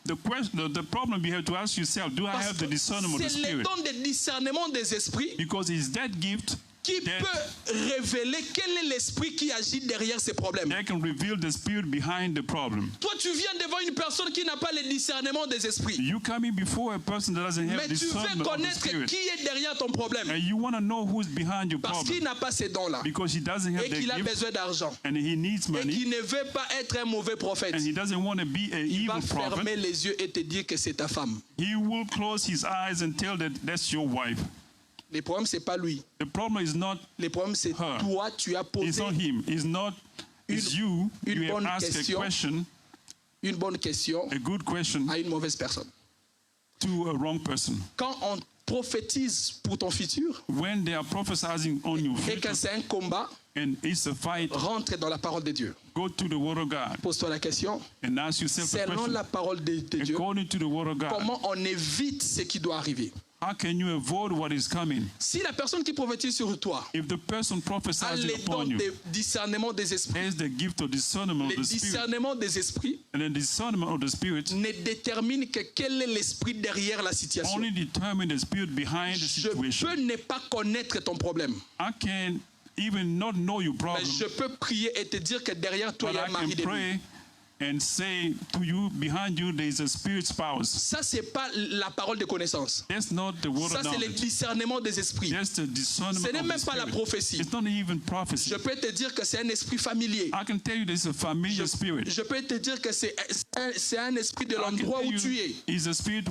the problem you have to ask yourself, do I Parce have the que discernment of the c'est les Spirit? dons de discernement des esprits Because it's that gift qui that, peut révéler quel est l'esprit qui agit derrière ces problèmes. that can reveal the spirit behind the problem. Toi, tu viens devant une personne qui n'a pas le discernement des esprits. You coming before a person that doesn't have Mais tu veux discernment of the connaître Spirit, qui est derrière ton problème. and you want to know who's behind your Parce qu'il problem, n'a pas ces dons-là. because he doesn't have Et the qu'il a gift, besoin d'argent. and he needs Et money, qu'il ne veut pas être un mauvais prophète. and he doesn't want to be an Il va evil prophet. fermer les yeux et te dire que c'est ta femme. He will close his eyes and tell that that's your wife. Le problème, c'est pas lui. The problem is not Le problème, c'est Her. toi, tu as it's posé not him. It's not it's you. une You have bonne asked question. a question, une bonne question a good question à une mauvaise personne. to a wrong person. Quand on prophétise pour ton futur When they are prophesying on your et que future c'est un combat, and it's a fight, rentre dans la parole de Dieu. go to the Word of God Pose-toi la question. and ask yourself a Selon question. la parole de Dieu, According to the Word of God, comment on évite ce qui doit arriver? how can you avoid what is coming? Si la personne qui prophétise sur toi If the person a prophesizing les dons upon you de discernement des esprits, has the gift of discernment le of the Spirit, discernement des esprits and the discernment of the Spirit ne détermine que quel est l'esprit derrière la situation. only determine the spirit behind the Je situation. peux ne pas connaître ton problème, I can even not know your mais problem, je peux prier et te dire que derrière toi, but il y a I un mari can de lui. pray and say to you, behind you there is a spirit spouse. Ça, c'est pas la parole de connaissance. That's not the word Ça, of c'est le knowledge. discernement des esprits. That's the discernment Ce n'est of même the pas la spirit. prophétie. It's not even prophecy. Je peux te dire que c'est un esprit familier. I can tell you there's a familiar spirit. Je peux te dire que c'est un esprit de I can l'endroit tell où you tu es. it's a spirit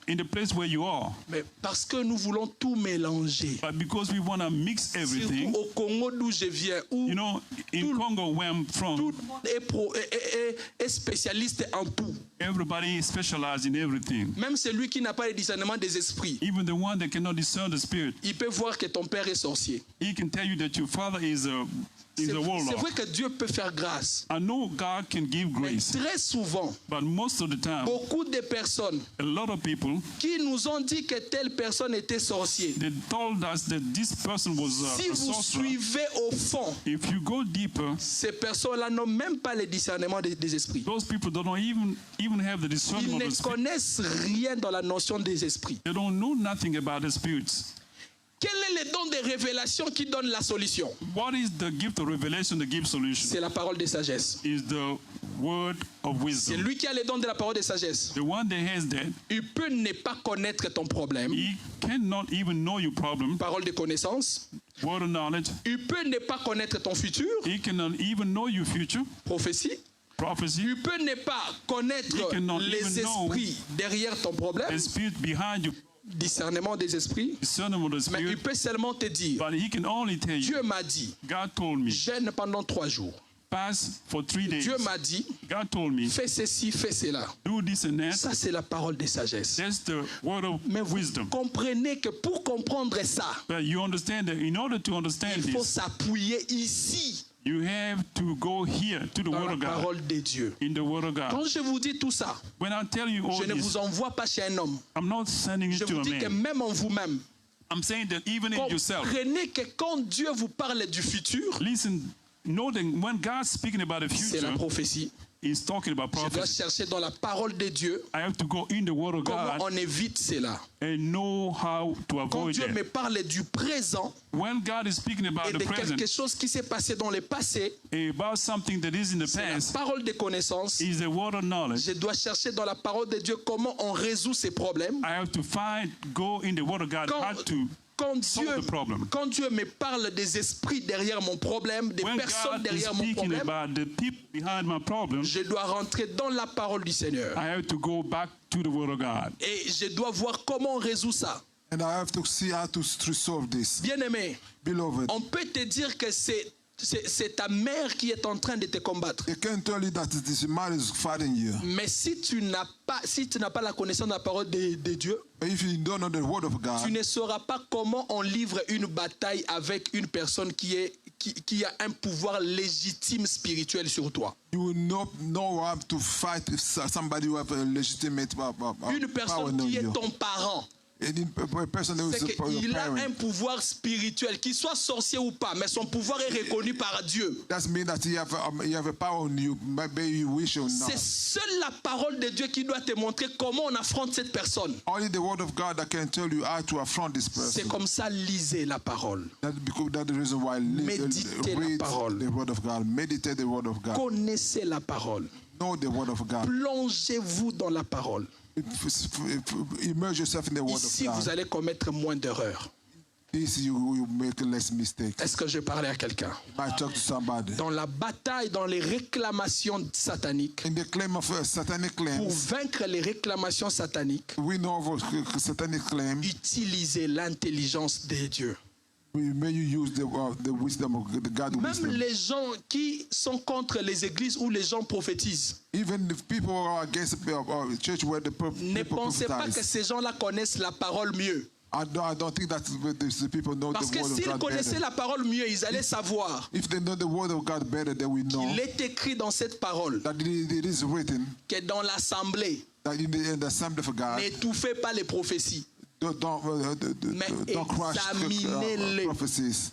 in the place where you are. Mais parce que nous voulons tout mélanger. But because we want to mix Surtout everything, au Congo d'où je viens, où you know, in Congo where I'm tout from, le monde est spécialiste en tout. everybody is specialized in everything. Même celui qui n'a pas le discernement des esprits, Even the one that cannot discern the spirit, il peut voir que ton père est sorcier. he can tell you that your father is a C'est warlock. vrai que Dieu peut faire grâce. I know God can give Mais grace, très souvent, but most of the time, beaucoup de personnes a lot of people, qui nous ont dit que telle personne était sorcier, they told us that this person was si a vous sorcerer. suivez au fond, If you go deeper, ces personnes-là n'ont même pas le discernement des esprits. those people don't even have the Ils discernment of ne the spirit. connaissent rien dans la notion des esprits. They don't know nothing about the spirits. Quel est le don de révélation qui donne la solution? What is the gift of revelation that gives solution? C'est la parole de sagesse. Is the word of C'est wisdom. lui qui a le don de la parole de sagesse. The one that has that, Il peut ne pas connaître ton problème, he cannot even know your problem, parole de connaissance. word of knowledge. Il peut ne pas connaître ton futur, He cannot even know your future, prophétie. prophecy. Il peut ne pas connaître He cannot les even know esprits derrière ton problème, The spirit behind you, discernement des esprits. discernment of the Mais il spirit. peut seulement te dire, But he can only tell you, Dieu m'a dit, God told me, jeûne pendant 3 jours. fast for 3 days. Dieu m'a dit, God told me, fais ceci, fais cela. do this and that. Ça, c'est la parole de sagesse. That's the word of Mais vous wisdom. comprenez que pour comprendre ça, But you understand that in order to understand il faut this, s'appuyer ici, you have to go here to the dans word la of God, parole de Dieu. in the word of God. Quand je vous dis tout ça, When I tell you all je ne this, vous envoie pas chez un homme. I'm not sending it Je to vous a dis que man. même en vous-même, I'm saying that even in yourself, comprenez que quand Dieu vous parle du futur, listen, know that when God's speaking about the c'est la future, prophétie. He's talking about Je dois prophecy. chercher dans la parole de Dieu I have to go in the word of comment God on évite cela. and know how to Quand avoid Dieu me that. parle du présent When God is speaking et about de the present, quelque chose qui s'est passé dans le passé, about something that is in the c'est la past, parole de connaissance. is the word of knowledge. Je dois chercher dans la parole de Dieu comment on résout ces problèmes. I have to go in the word of God, how to solve the problem. quand Dieu me parle des esprits derrière mon problème, des When personnes God is derrière mon speaking problème, about the people behind my problem, je dois rentrer dans la parole du Seigneur. I have to go back to the Word of God. Et je dois voir comment on résout ça. And I have to see how to resolve this. Bien-aimé, Beloved, on peut te dire que c'est ta mère qui est en train de te combattre. I can tell you that this man is fighting you. Mais si tu n'as pas la connaissance de la parole de Dieu, But if you don't know the word of tu God, ne sauras pas comment on livre une bataille avec une personne qui a un pouvoir légitime spirituel sur toi. you will not know how to fight if somebody who have a legitimate Une power personne on qui est you. ton parent, A person who is c'est your qu'il a un parent. pouvoir spirituel, qu'il soit sorcier ou pas, mais son pouvoir est reconnu par Dieu. That means that you have a power on you, maybe you wish or not. C'est seule la parole de Dieu qui doit te montrer comment on affronte cette personne. Only the word of God that can tell you how to affront this C'est person. comme ça, lisez la parole. That's the reason why Méditez la read parole. the word of God. Meditate the word of God. Connaissez la parole. Know the word of God. Plongez-vous dans la parole. Immerse yourself in the word Ici, of vous God. allez commettre moins d'erreurs. This you make less mistakes. Est-ce que je parlais à quelqu'un? I talk to somebody. Dans la bataille, dans les réclamations sataniques, In the claim of satanic pour claims, vaincre les réclamations sataniques, we know of satanic claim. utilisez l'intelligence de Dieu. May you use the wisdom of the God Même wisdom. les gens qui sont contre les églises où les gens prophétisent, Even if people are against the church where the ne people pensez pas que prophesize, ces gens-là connaissent la parole mieux. I don't think that the people know Parce the que word of s'ils God connaissaient better. la parole mieux, ils allaient savoir If they know the word of God better, then we know qu'il est écrit dans cette parole that it is written que dans l'assemblée, that in the assembly of God, n'étouffez pas les prophéties. Mais don't crush examinez-les. prophecies.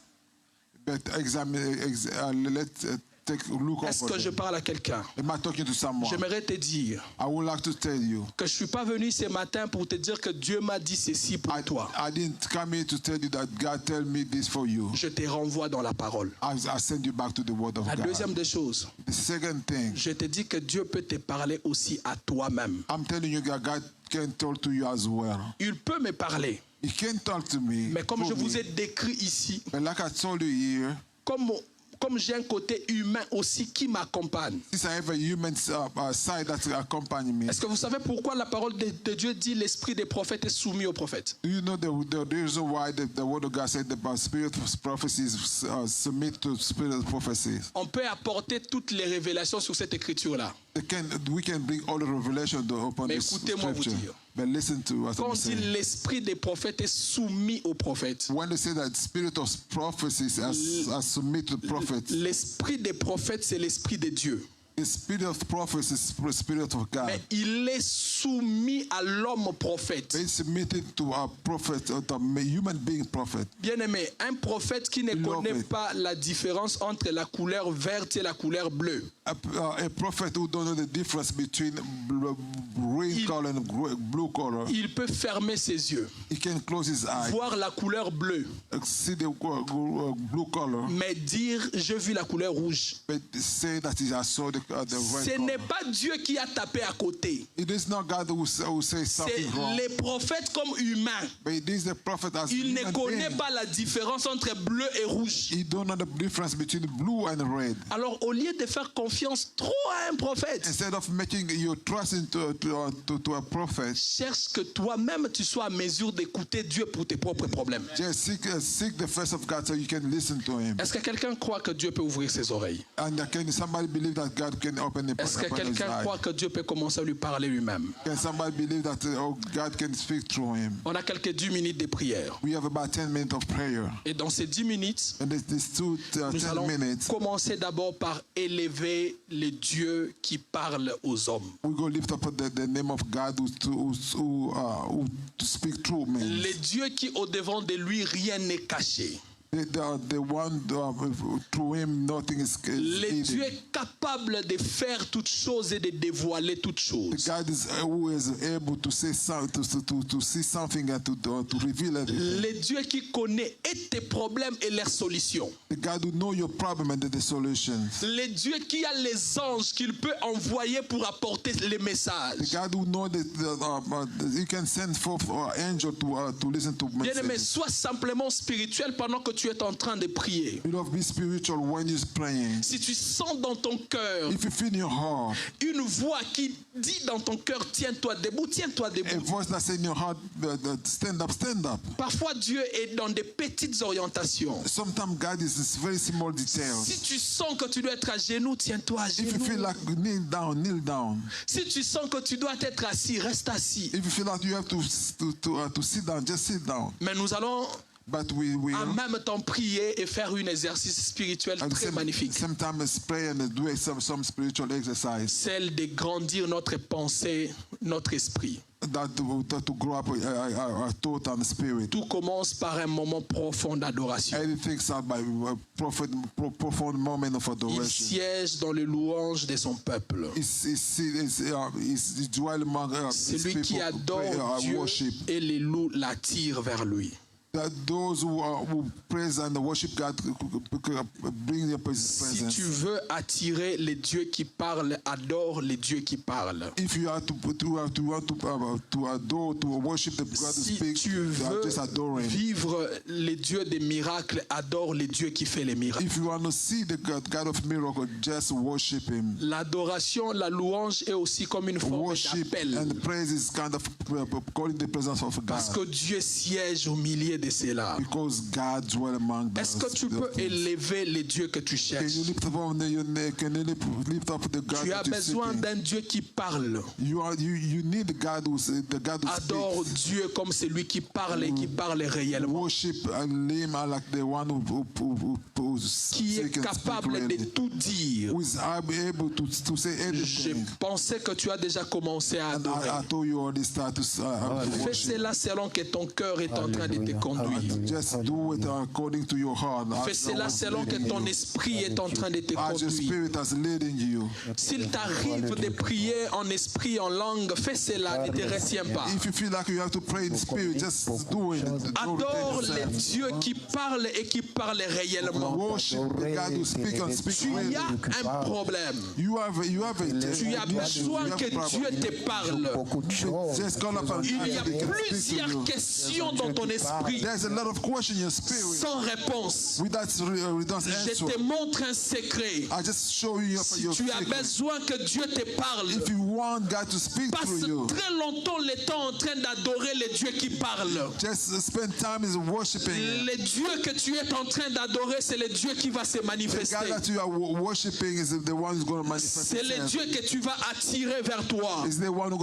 But let's take a look Est-ce over que je them. parle à quelqu'un? Am I talking to someone? J'aimerais te dire I would like to tell you, que je ne suis pas venu ce matin pour te dire que Dieu m'a dit ceci pour toi. I didn't come here to tell you that God tell me this for you. Je te renvoie dans la parole. I send you back to the word of La God. deuxième des choses, The second thing, je te dis que Dieu peut te parler aussi à toi-même. I'm telling you that God can talk to you as well. Il peut me parler, He can talk to me. mais comme je through vous me. ai décrit ici, But like I told you here, comme j'ai un côté humain aussi qui m'accompagne. since I have a human side that accompany me, Est-ce que vous savez pourquoi la parole de Dieu dit l'esprit des prophètes est soumis aux prophètes? do you know the reason why the word of God said the spirit of prophecies submit to spirit of prophecies? On peut apporter toutes les révélations sur cette écriture-là. We can bring all the revelation upon Mais this écoutez-moi vous scripture. dire. But listen to what Quand I'm on dit saying. l'esprit des prophètes est soumis aux prophètes, When they say that spirit of prophecies are submit to prophets, l'esprit des prophètes, c'est l'esprit de Dieu. the spirit of prophecies is the spirit of God. Mais il est soumis à l'homme prophète. They submitted to a prophet, to a human being prophet. Bien-aimé, un prophète qui ne connaît pas la différence entre la couleur verte et la couleur bleue, A prophet who don't know the difference between green color and blue color, il peut fermer ses yeux, he can close his eyes, voir la couleur bleue, see the blue color, mais dire « j'ai vu la couleur rouge but say that he has saw the ». red Ce color. n'est pas Dieu qui a tapé à côté. It is not God who says C'est something wrong, les prophètes comme humains. but it is the prophet as Il ne human connaît being. pas la différence entre bleu et rouge. He don't know the difference between blue and red. Alors, au lieu de faire confiance trop à un prophète, Instead of making your trust into to a prophet, cherche que toi-même tu sois à mesure d'écouter Dieu pour tes propres problèmes. just seek the face of God so you can listen to him. Est-ce que quelqu'un croit que Dieu peut ouvrir ses oreilles? And can somebody believe that God can open the Est-ce que open his quelqu'un eyes? croit que Dieu peut commencer à lui parler lui-même? Can somebody believe that God can speak through him? On a quelques 10 minutes de prière. We have about 10 minutes of prayer. Et dans ces 10 minutes, And these nous 10 allons minutes, commencer d'abord par élever le Dieu qui parle aux hommes. we go lift up the name of God who to speak through me. Le Dieu qui au devant de lui rien n'est caché. The one through him nothing is Le Dieu hidden. est capable de faire toutes choses et de dévoiler toutes The choses. God is who is able to say something, to see something and to reveal everything. Le Dieu qui connaît et tes problèmes et leurs solutions. The God who know your problem and the solutions. Le Dieu qui a les anges qu'il peut envoyer pour apporter les The messages. God who know that you can send forth an angel to listen to Bien-aimé, messages. sois simplement spirituel pendant que tu es en train de prier. You love be spiritual when you're praying. Si tu sens dans ton cœur If you feel in your heart une voix qui dit dans ton cœur, tiens-toi debout, tiens-toi a debout. voice that's in your heart, stand up, stand up. Parfois Dieu est dans des petites orientations. Sometimes God is very small details. Si tu sens que tu dois être à genoux, tiens-toi à If you feel genoux. like kneel down, kneel down. Si tu sens que tu dois être assis, reste assis. If you feel like you have to sit down, just sit down. Mais nous allons But we en même temps prier et faire un exercice spirituel at the très magnifique. same time as pray and do some spiritual exercise Celle de grandir notre pensée, notre esprit. that to grow up our thought and spirit. Tout commence par un moment profond d'adoration. Everything starts by profound moment of Il adoration. siège dans les louanges de son peuple. It's dwell among Celui his qui people, adore Dieu worship. et les loue l'attirent vers lui. That those who praise and worship God bring their Si tu presence. veux attirer les dieux qui parlent, adore les dieux qui parlent. If you are to adore, to worship the God who Si speaks, tu you are veux just adoring. vivre les dieux des miracles, adore les dieux qui fait les miracles. If you want to see the God of miracle, just worship Him. L'adoration, la louange est aussi comme une forme Worship d'appel. and praise is kind of calling the presence of Parce God. que Dieu siège au milieu de cela. Because God dwells among us. Est-ce que tu peux élever les dieux que tu Can you cherches? lift up your neck? Can you lift up the God Tu as that you're besoin seeking? d'un Dieu qui parle. You need the God who Adore speaks. Dieu comme celui qui parle et qui parle réellement. Worship him like the one who Qui est capable de tout dire. who is able to say Je anything. pensais que tu as déjà commencé à And adorer. I told you already start to Fais worship. cela selon que ton cœur est en train de te conduire. Just do it according to your heart. Fais cela selon que ton esprit est en train de te As your conduire. spirit has leading you. S'il t'arrive de prier en esprit, en langue, fais cela, ne te retiens pas. If you feel like you have to pray in spirit, just do it. Don't Adore retain les yourself. dieux qui parlent et qui parlent réellement. Worship the God who speaks and speaks Tu really. as un problème. You have a Tu as besoin que Dieu te parle. Just call up and Il y a ask him, he can speak to plusieurs you. questions dans ton esprit There's a lot of questions in your spirit sans réponse. without Je answer. te montre un secret. I just show you Si your tu as secret. besoin que Dieu te parle, If you want God to speak passe through you, très longtemps le temps en train d'adorer les dieux qui parlent. just spend time is worshiping Him. Le Dieu que tu es en train d'adorer, c'est le Dieu qui va se The God manifester. that you are worshiping is the one who's going to manifest C'est le himself. Dieu que tu vas attirer vers toi. Is the one who's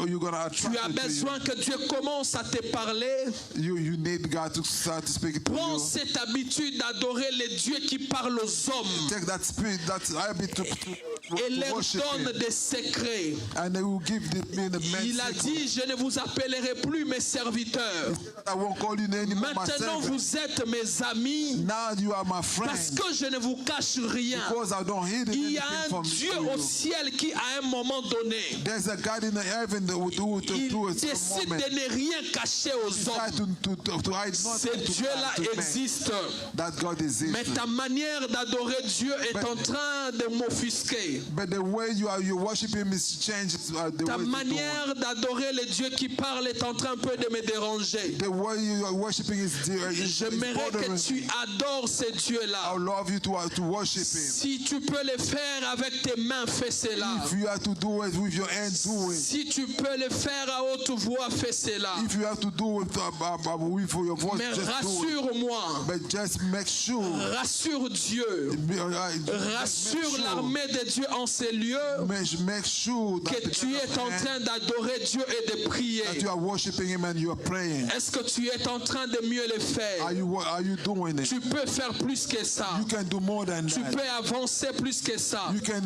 you're going to Tu as attract to besoin que Dieu commence à te parler. you. You need God to start to speak to Prends you. cette habitude d'adorer les dieux qui parlent aux hommes Take that spirit, that habit to et leur worship donne Him. des secrets. And they will give me the Il a message. dit, je ne vous appellerai plus mes serviteurs. I won't call you anymore Maintenant, myself. vous êtes mes amis Now you are my parce friend. que je ne vous cache rien. Because I don't hide Il y a anything un from Dieu you. au ciel qui, à un moment donné, There's a God in the heaven that will do it il to a décide moment. de ne rien cacher aux Try hommes. to hide Ce nothing to Dieu-là man. existe. That God exists. Mais ta manière d'adorer Dieu est en train de m'offusquer. But the way you worship Him is changed. The Ta way manière d'adorer le Dieu qui parle est en train un peu de me déranger. the way you are worshiping is J'aimerais bothering. que tu adores ce I Dieu-là. would love you to worship Him. Si tu peux le faire avec tes mains, fais cela. If you have to do it with your hands, do it. Si tu peux le faire à haute voix, fais cela. If you have to do it with your voice, Mais just do it. rassure-moi, But just make sure. rassure Dieu, Make rassure sure l'armée de Dieu Dieu en ces lieux make sure that que tu es en train d'adorer Dieu et de prier. that you are worshiping Him and you are praying. Est-ce que tu es en train de mieux le faire? Are you doing it? Tu peux faire plus que ça. You can do more than Tu that. peux avancer plus que ça. You can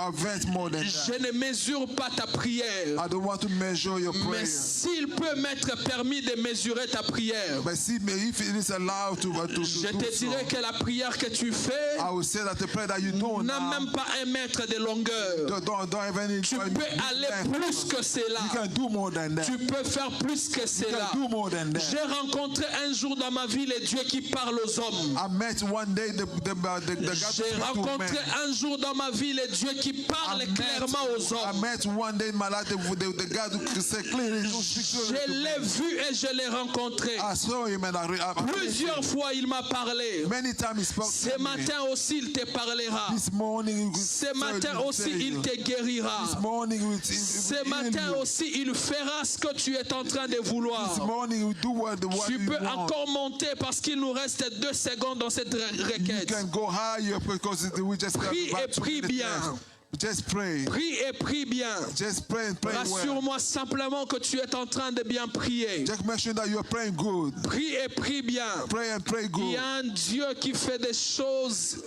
advance more than that. Je ne mesure pas ta prière. I don't want to measure your Mais prayer. s'il peut m'être permis de mesurer ta prière, But see, if it is allowed to je do te so, dirai que la prière que tu fais I will say that the prayer that you do n'a now même pas 1 mètre de longueur. don't have any. Tu peux aller plus que cela. You can do more than that. Tu peux faire plus que You cela. can do more than that. J'ai rencontré un jour dans ma vie le Dieu qui parle aux hommes. I met one day the God J'ai speaks to rencontré men. un jour dans ma vie le Dieu qui parle clairement aux I hommes. met one day in my life the God who say clearly, who speaks Je to l'ai men. vu et je l'ai rencontré. I saw him and I Plusieurs fois il m'a parlé. many times he spoke Ce to me. matin aussi il te parlera. This morning, Ce matin aussi il te guérira. This morning, Ce matin aussi il fera ce que tu es en train de This vouloir. morning, we do what Tu you peux want. encore monter parce qu'il nous reste 2 secondes dans cette You requête. can go higher because we just Prie got et about 2 prie minutes bien. left. Just pray. Prie et prie bien. Just pray and pray well. Rassure-moi simplement que tu es en train de bien prier. Just make sure that you are praying good. Prie et prie bien. Pray and pray Il good. y a un Dieu qui fait des choses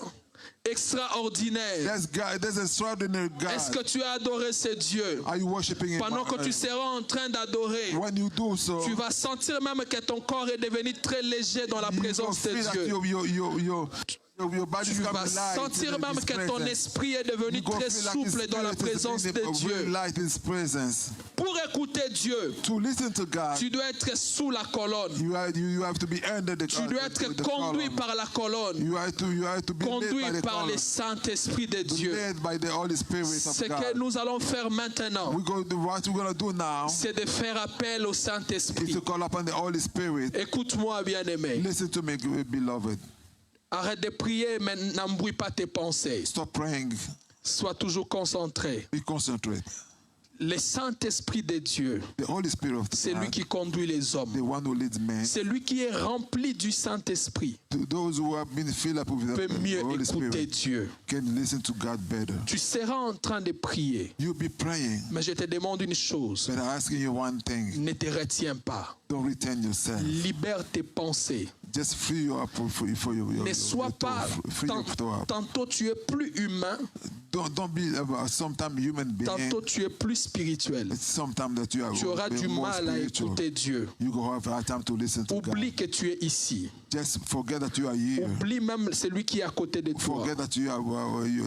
extraordinaires. That's God. That's extraordinary Est-ce God. que tu as adoré ce Dieu? Are you worshiping Him? Pendant que tu seras en train d'adorer, When you do so, tu vas sentir même que ton corps est devenu très léger dans la you présence de feel that Dieu. your body Tu is vas coming light sentir in même His que ton presence. esprit est devenu You go très feel like souple His dans la spirit is présence de really Dieu. light in His presence. Pour écouter Dieu, To listen to God, tu dois être sous la colonne. you have to be under the Tu dois être the conduit column. par la colonne, You have to be led by conduit the par le column. Saint-Esprit de Dieu. Led by the Holy Spirit Ce of que God. nous allons faire maintenant, What we're going to do now c'est de faire appel au is Saint-Esprit. to call upon the Holy Spirit. Écoute-moi, bien-aimé. Listen to me, beloved. Arrête de prier, mais n'embrouille pas tes pensées. Stop praying. Sois toujours concentré. Be concentrate. Le Saint-Esprit de Dieu, The Holy Spirit of c'est lui God, qui conduit les the hommes. one who leads men, C'est lui qui est rempli du Saint-Esprit. to those who have been filled up with Peut the mieux Holy écouter Spirit, Dieu. can listen to God better. Tu seras en train de prier, You'll be praying, mais je te demande une chose. but I'm asking you one thing. Ne te retiens pas. Don't retain yourself. Libère tes pensées. Just free you up for your Ne sois pas, free your thought. tantôt tu es plus humain, Don't be sometimes human being. tantôt tu es plus spirituel. Sometimes that you are Tu auras du more mal à spiritual. écouter Dieu. You go have a time to listen to Oublie God. que tu es ici. Just forget that you are here. Oublie même celui qui est à côté de toi. Forget that you are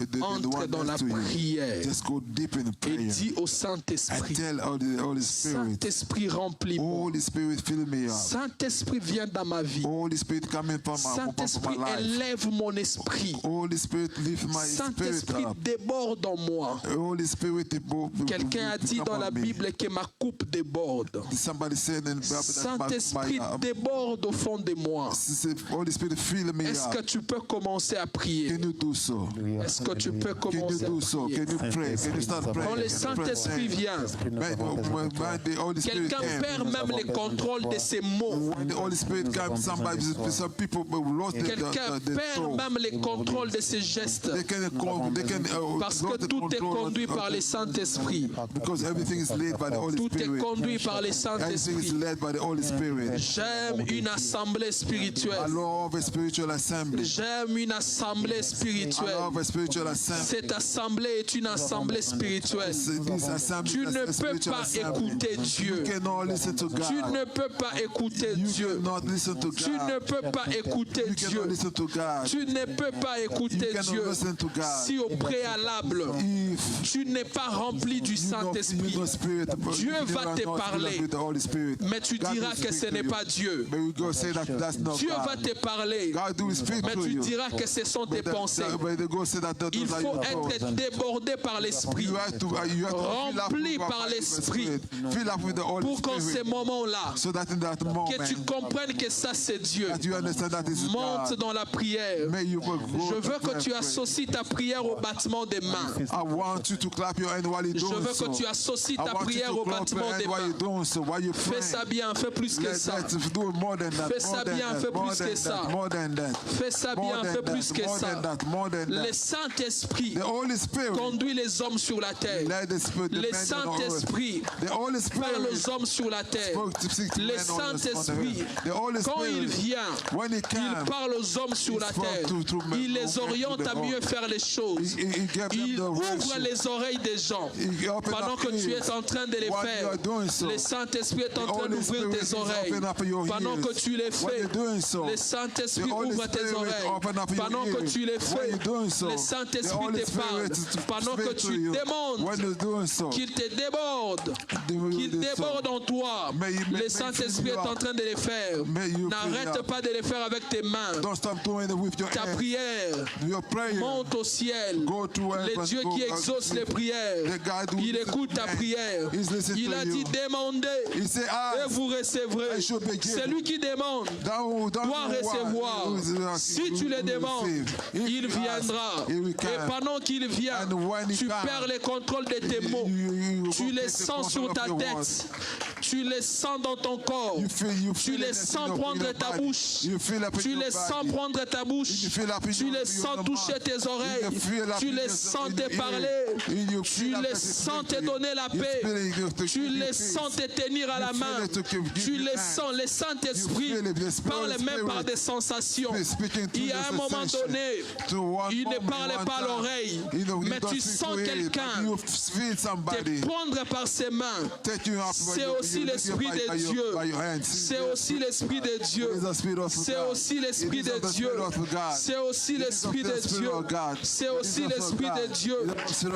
the Entre one dans la next to you. prière Just go deep in et prayer. dis au I Saint-Esprit, tell the Holy Spirit, Saint-Esprit remplis-moi. Holy Spirit, fill me up. Saint-Esprit viens dans ma vie. Holy Spirit, come in from Saint-Esprit my life. élève mon esprit. Holy Spirit, lift my spirit Saint-Esprit up. déborde en moi. Holy Spirit, Quelqu'un a dit dans la Bible que ma coupe déborde. Somebody said in the Bible that Saint-Esprit déborde au fond de moi. Holy Spirit, fill me Est-ce que up. tu peux commencer à prier? Can you do so? Est-ce que tu peux Can you commencer do so? à prier? Can you pray? Can you start praying? Quand le Saint-Esprit vient, When the Holy Spirit quelqu'un came, perd même le contrôle de ses mots. when the Holy Spirit came, some people lost Quelqu'un the perd soul. même le contrôle de ses gestes. They can Parce lose que the tout est control conduit par le Saint-Esprit. because everything is led by the Holy Tout est Spirit. conduit par le Everything is Saint-Esprit. led by the Holy Spirit. J'aime une assemblée I spirituelle. love a spiritual assembly. J'aime une assemblée I spirituelle. love a spiritual assembly. Cette assemblée est une assemblée spirituelle. This assembly Tu is ne a peux spiritual pas assembly. écouter Dieu. You cannot listen to Tu God. ne peux pas écouter You Dieu. cannot listen to Tu ne God. peux pas écouter You Dieu. cannot listen to God. Tu ne peux pas écouter You cannot Dieu listen to God. si au préalable If tu n'es pas rempli du Saint-Esprit. Dieu va te parler, mais tu diras que ce n'est pas Dieu. Dieu va te parler, God will speak mais to tu you. diras que ce sont tes pensées. Il faut être débordé par l'Esprit, rempli par l'Esprit, pour qu'en ce moment-là, que tu comprennes que ça c'est Dieu. Monte dans la prière. Je veux que tu associes ta prière au battement battement des mains. I want you to clap your hand while you're Je doing veux so. que tu associes I ta want you prière to au clap your battement hand des while you're mains. doing so. While you're Fais ça praying. bien, fais plus que ça. Let's do more than that. Fais ça bien, fais plus que ça. More than that. Fais ça bien, fais plus que ça. Le Saint-Esprit conduit les hommes sur la terre. Le Saint-Esprit parle aux hommes sur la terre. Le Saint-Esprit, quand il vient, il parle aux hommes sur la terre. Il les oriente à mieux faire les choses. Il ouvre les oreilles des gens. Pendant que tu es en train de les faire, le Saint-Esprit est en train d'ouvrir tes oreilles. Pendant que tu les fais, le Saint-Esprit ouvre tes oreilles. Pendant que tu les fais, le Saint-Esprit te parle. Pendant que tu demandes qu'il te déborde, qu'il déborde en toi, le Saint-Esprit est en train de les faire. N'arrête pas de les faire avec tes mains. Ta prière monte au ciel. Le Dieu qui exauce les prières, il écoute ta prière. Il a dit demandez et vous recevrez. Celui qui demande doit recevoir. Si tu le demandes, il viendra. Et pendant qu'il vient, tu perds le contrôle de tes mots. Tu les sens sur ta tête. Tu les sens dans ton corps. Tu les sens prendre ta bouche. Tu les sens prendre ta bouche. Tu les sens toucher tes oreilles. Tu les sens te parler. Tu les sens te donner la paix. Tu les sens te tenir à la main. Tu les sens. Le Saint-Esprit parle même par des sensations. Il y a un moment donné, il ne parle pas à l'oreille, mais tu sens quelqu'un te prendre par ses mains. C'est aussi l'Esprit de Dieu. C'est aussi l'Esprit de Dieu. C'est aussi l'Esprit de Dieu. C'est aussi l'Esprit de Dieu. C'est aussi l'Esprit de Dieu.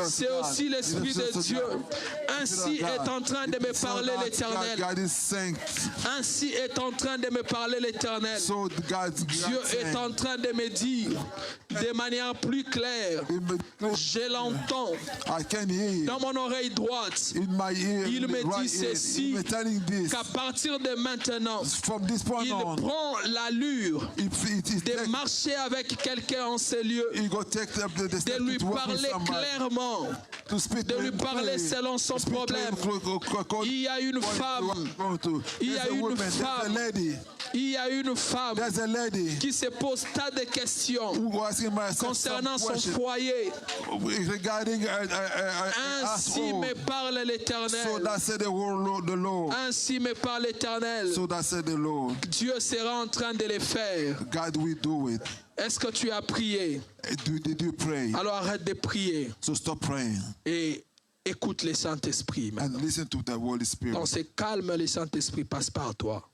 C'est aussi l'Esprit de Dieu. Ainsi est en train de me parler l'Éternel. Ainsi est en train de me parler l'Éternel. Dieu est en train de me dire de manière plus claire. Je l'entends dans mon oreille droite. Il me dit ceci, qu'à partir de maintenant, il prend l'allure de marcher avec quelqu'un en ces lieux, de lui parler clairement, de lui parler selon son problème. Il y a une femme, il y a une femme qui se pose tas de questions concernant son foyer. Ainsi me parle l'Éternel. Ainsi me parle l'Éternel. Dieu sera en train de le faire. Est-ce que tu as prié? Alors arrête de prier. Et écoute le Saint-Esprit. Dans ce calme, le Saint-Esprit passe par toi.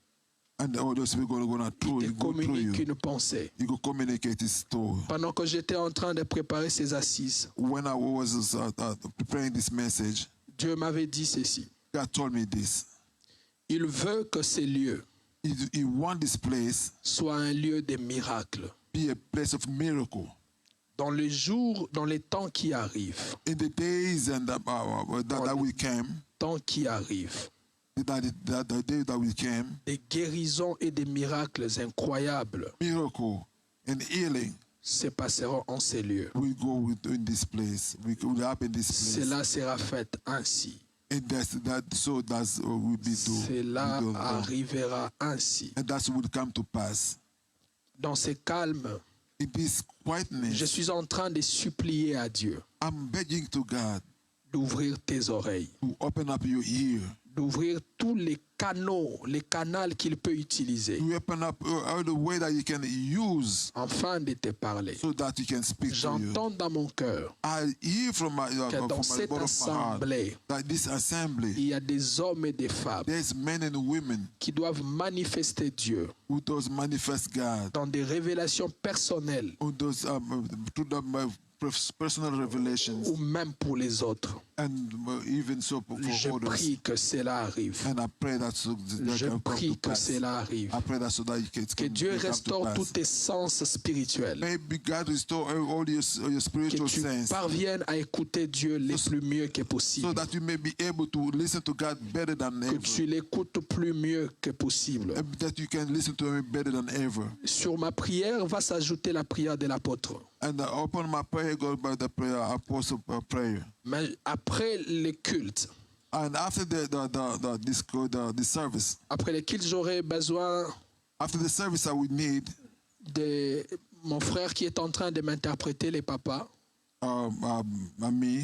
Il te communique une pensée. Pendant que j'étais en train de préparer ces assises, Dieu m'avait dit ceci. Il veut que ces lieux soient un lieu de miracles. Dans les jours, dans les temps qui arrivent. Temps qui arrivent. Des guérisons et des miracles incroyables se passeront en ces lieux. Cela sera fait ainsi. Cela arrivera ainsi. Dans ce calme, je suis en train de supplier à Dieu d'ouvrir tes oreilles, d'ouvrir tous les canaux qu'il peut utiliser afin de te parler. J'entends dans mon cœur que dans cette assemblée, il y a des hommes et des femmes qui doivent manifester Dieu dans des révélations personnelles ou même pour les autres. even so for Je others. prie que cela arrive. And I pray that Je prie que cela arrive. I pray that so that Que Dieu restaure tous tes sens spirituels. Maybe God restore all your spiritual Que tu sense. parviennes à écouter Dieu le plus mieux que possible. So that you may be able to listen to God better than Que ever. tu l'écoutes plus mieux que possible. And that you can listen to Him better than ever. Sur ma prière va s'ajouter la prière de l'apôtre. And upon my prayer, go by the prayer, apostle prayer. Mais après le culte, And after the service, après le culte, j'aurai besoin after the service, I would need de mon frère qui est en train de m'interpréter, les papas. Me.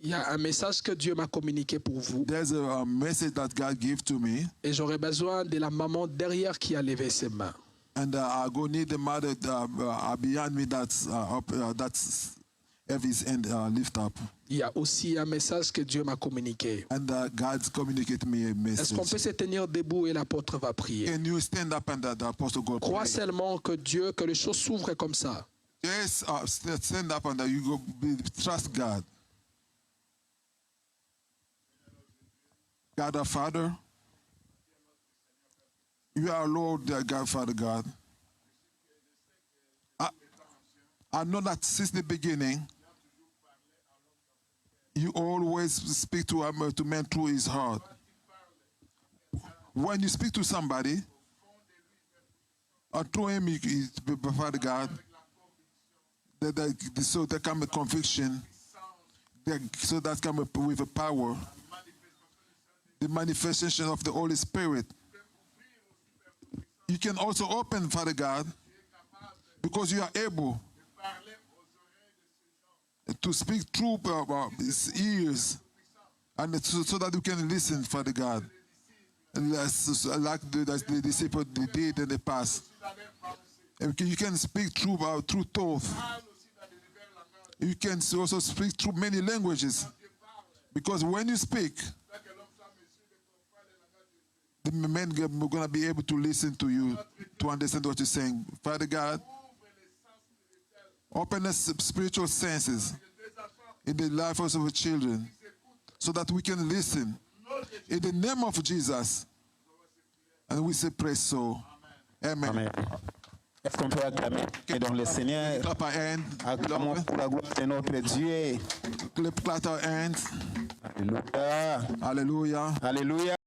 Il y a un message que Dieu m'a communiqué pour vous. There's a message that God gave to me. Et j'aurai besoin de la maman derrière qui a levé ses mains. And I go need the mother behind me that's have his hand lift up. Il y a aussi un message que Dieu m'a communiqué. And God's communicate me a message. Est-ce qu'on peut se tenir debout et l'apôtre va prier? Can you stand up and the apostle go Crois pray? seulement que Dieu, que les choses s'ouvrent comme ça. Yes, stand up and you go trust God. God our Father, you are Lord, God, Father God. I know that since the beginning, you always speak to man through his heart. When you speak to somebody, through him, Father God, so there come a conviction, so that come with a power, the manifestation of the Holy Spirit. You can also open, Father God, because you are able to speak through his ears, and so that you can listen, Father God, like the disciples did in the past. And you can speak through thought. You can also speak through many languages, because when you speak, the men are going to be able to listen to you, to understand what you're saying. Father God, open the spiritual senses in the life of our children so that we can listen. In the name of Jesus. And we say praise so. Amen. Amen. Est-ce qu'on peut acclamer donc le Seigneur? Clap our hands. Acclamons pour la gloire de notre Dieu. Clap our hands. Alléluia. Hallelujah. Alléluia.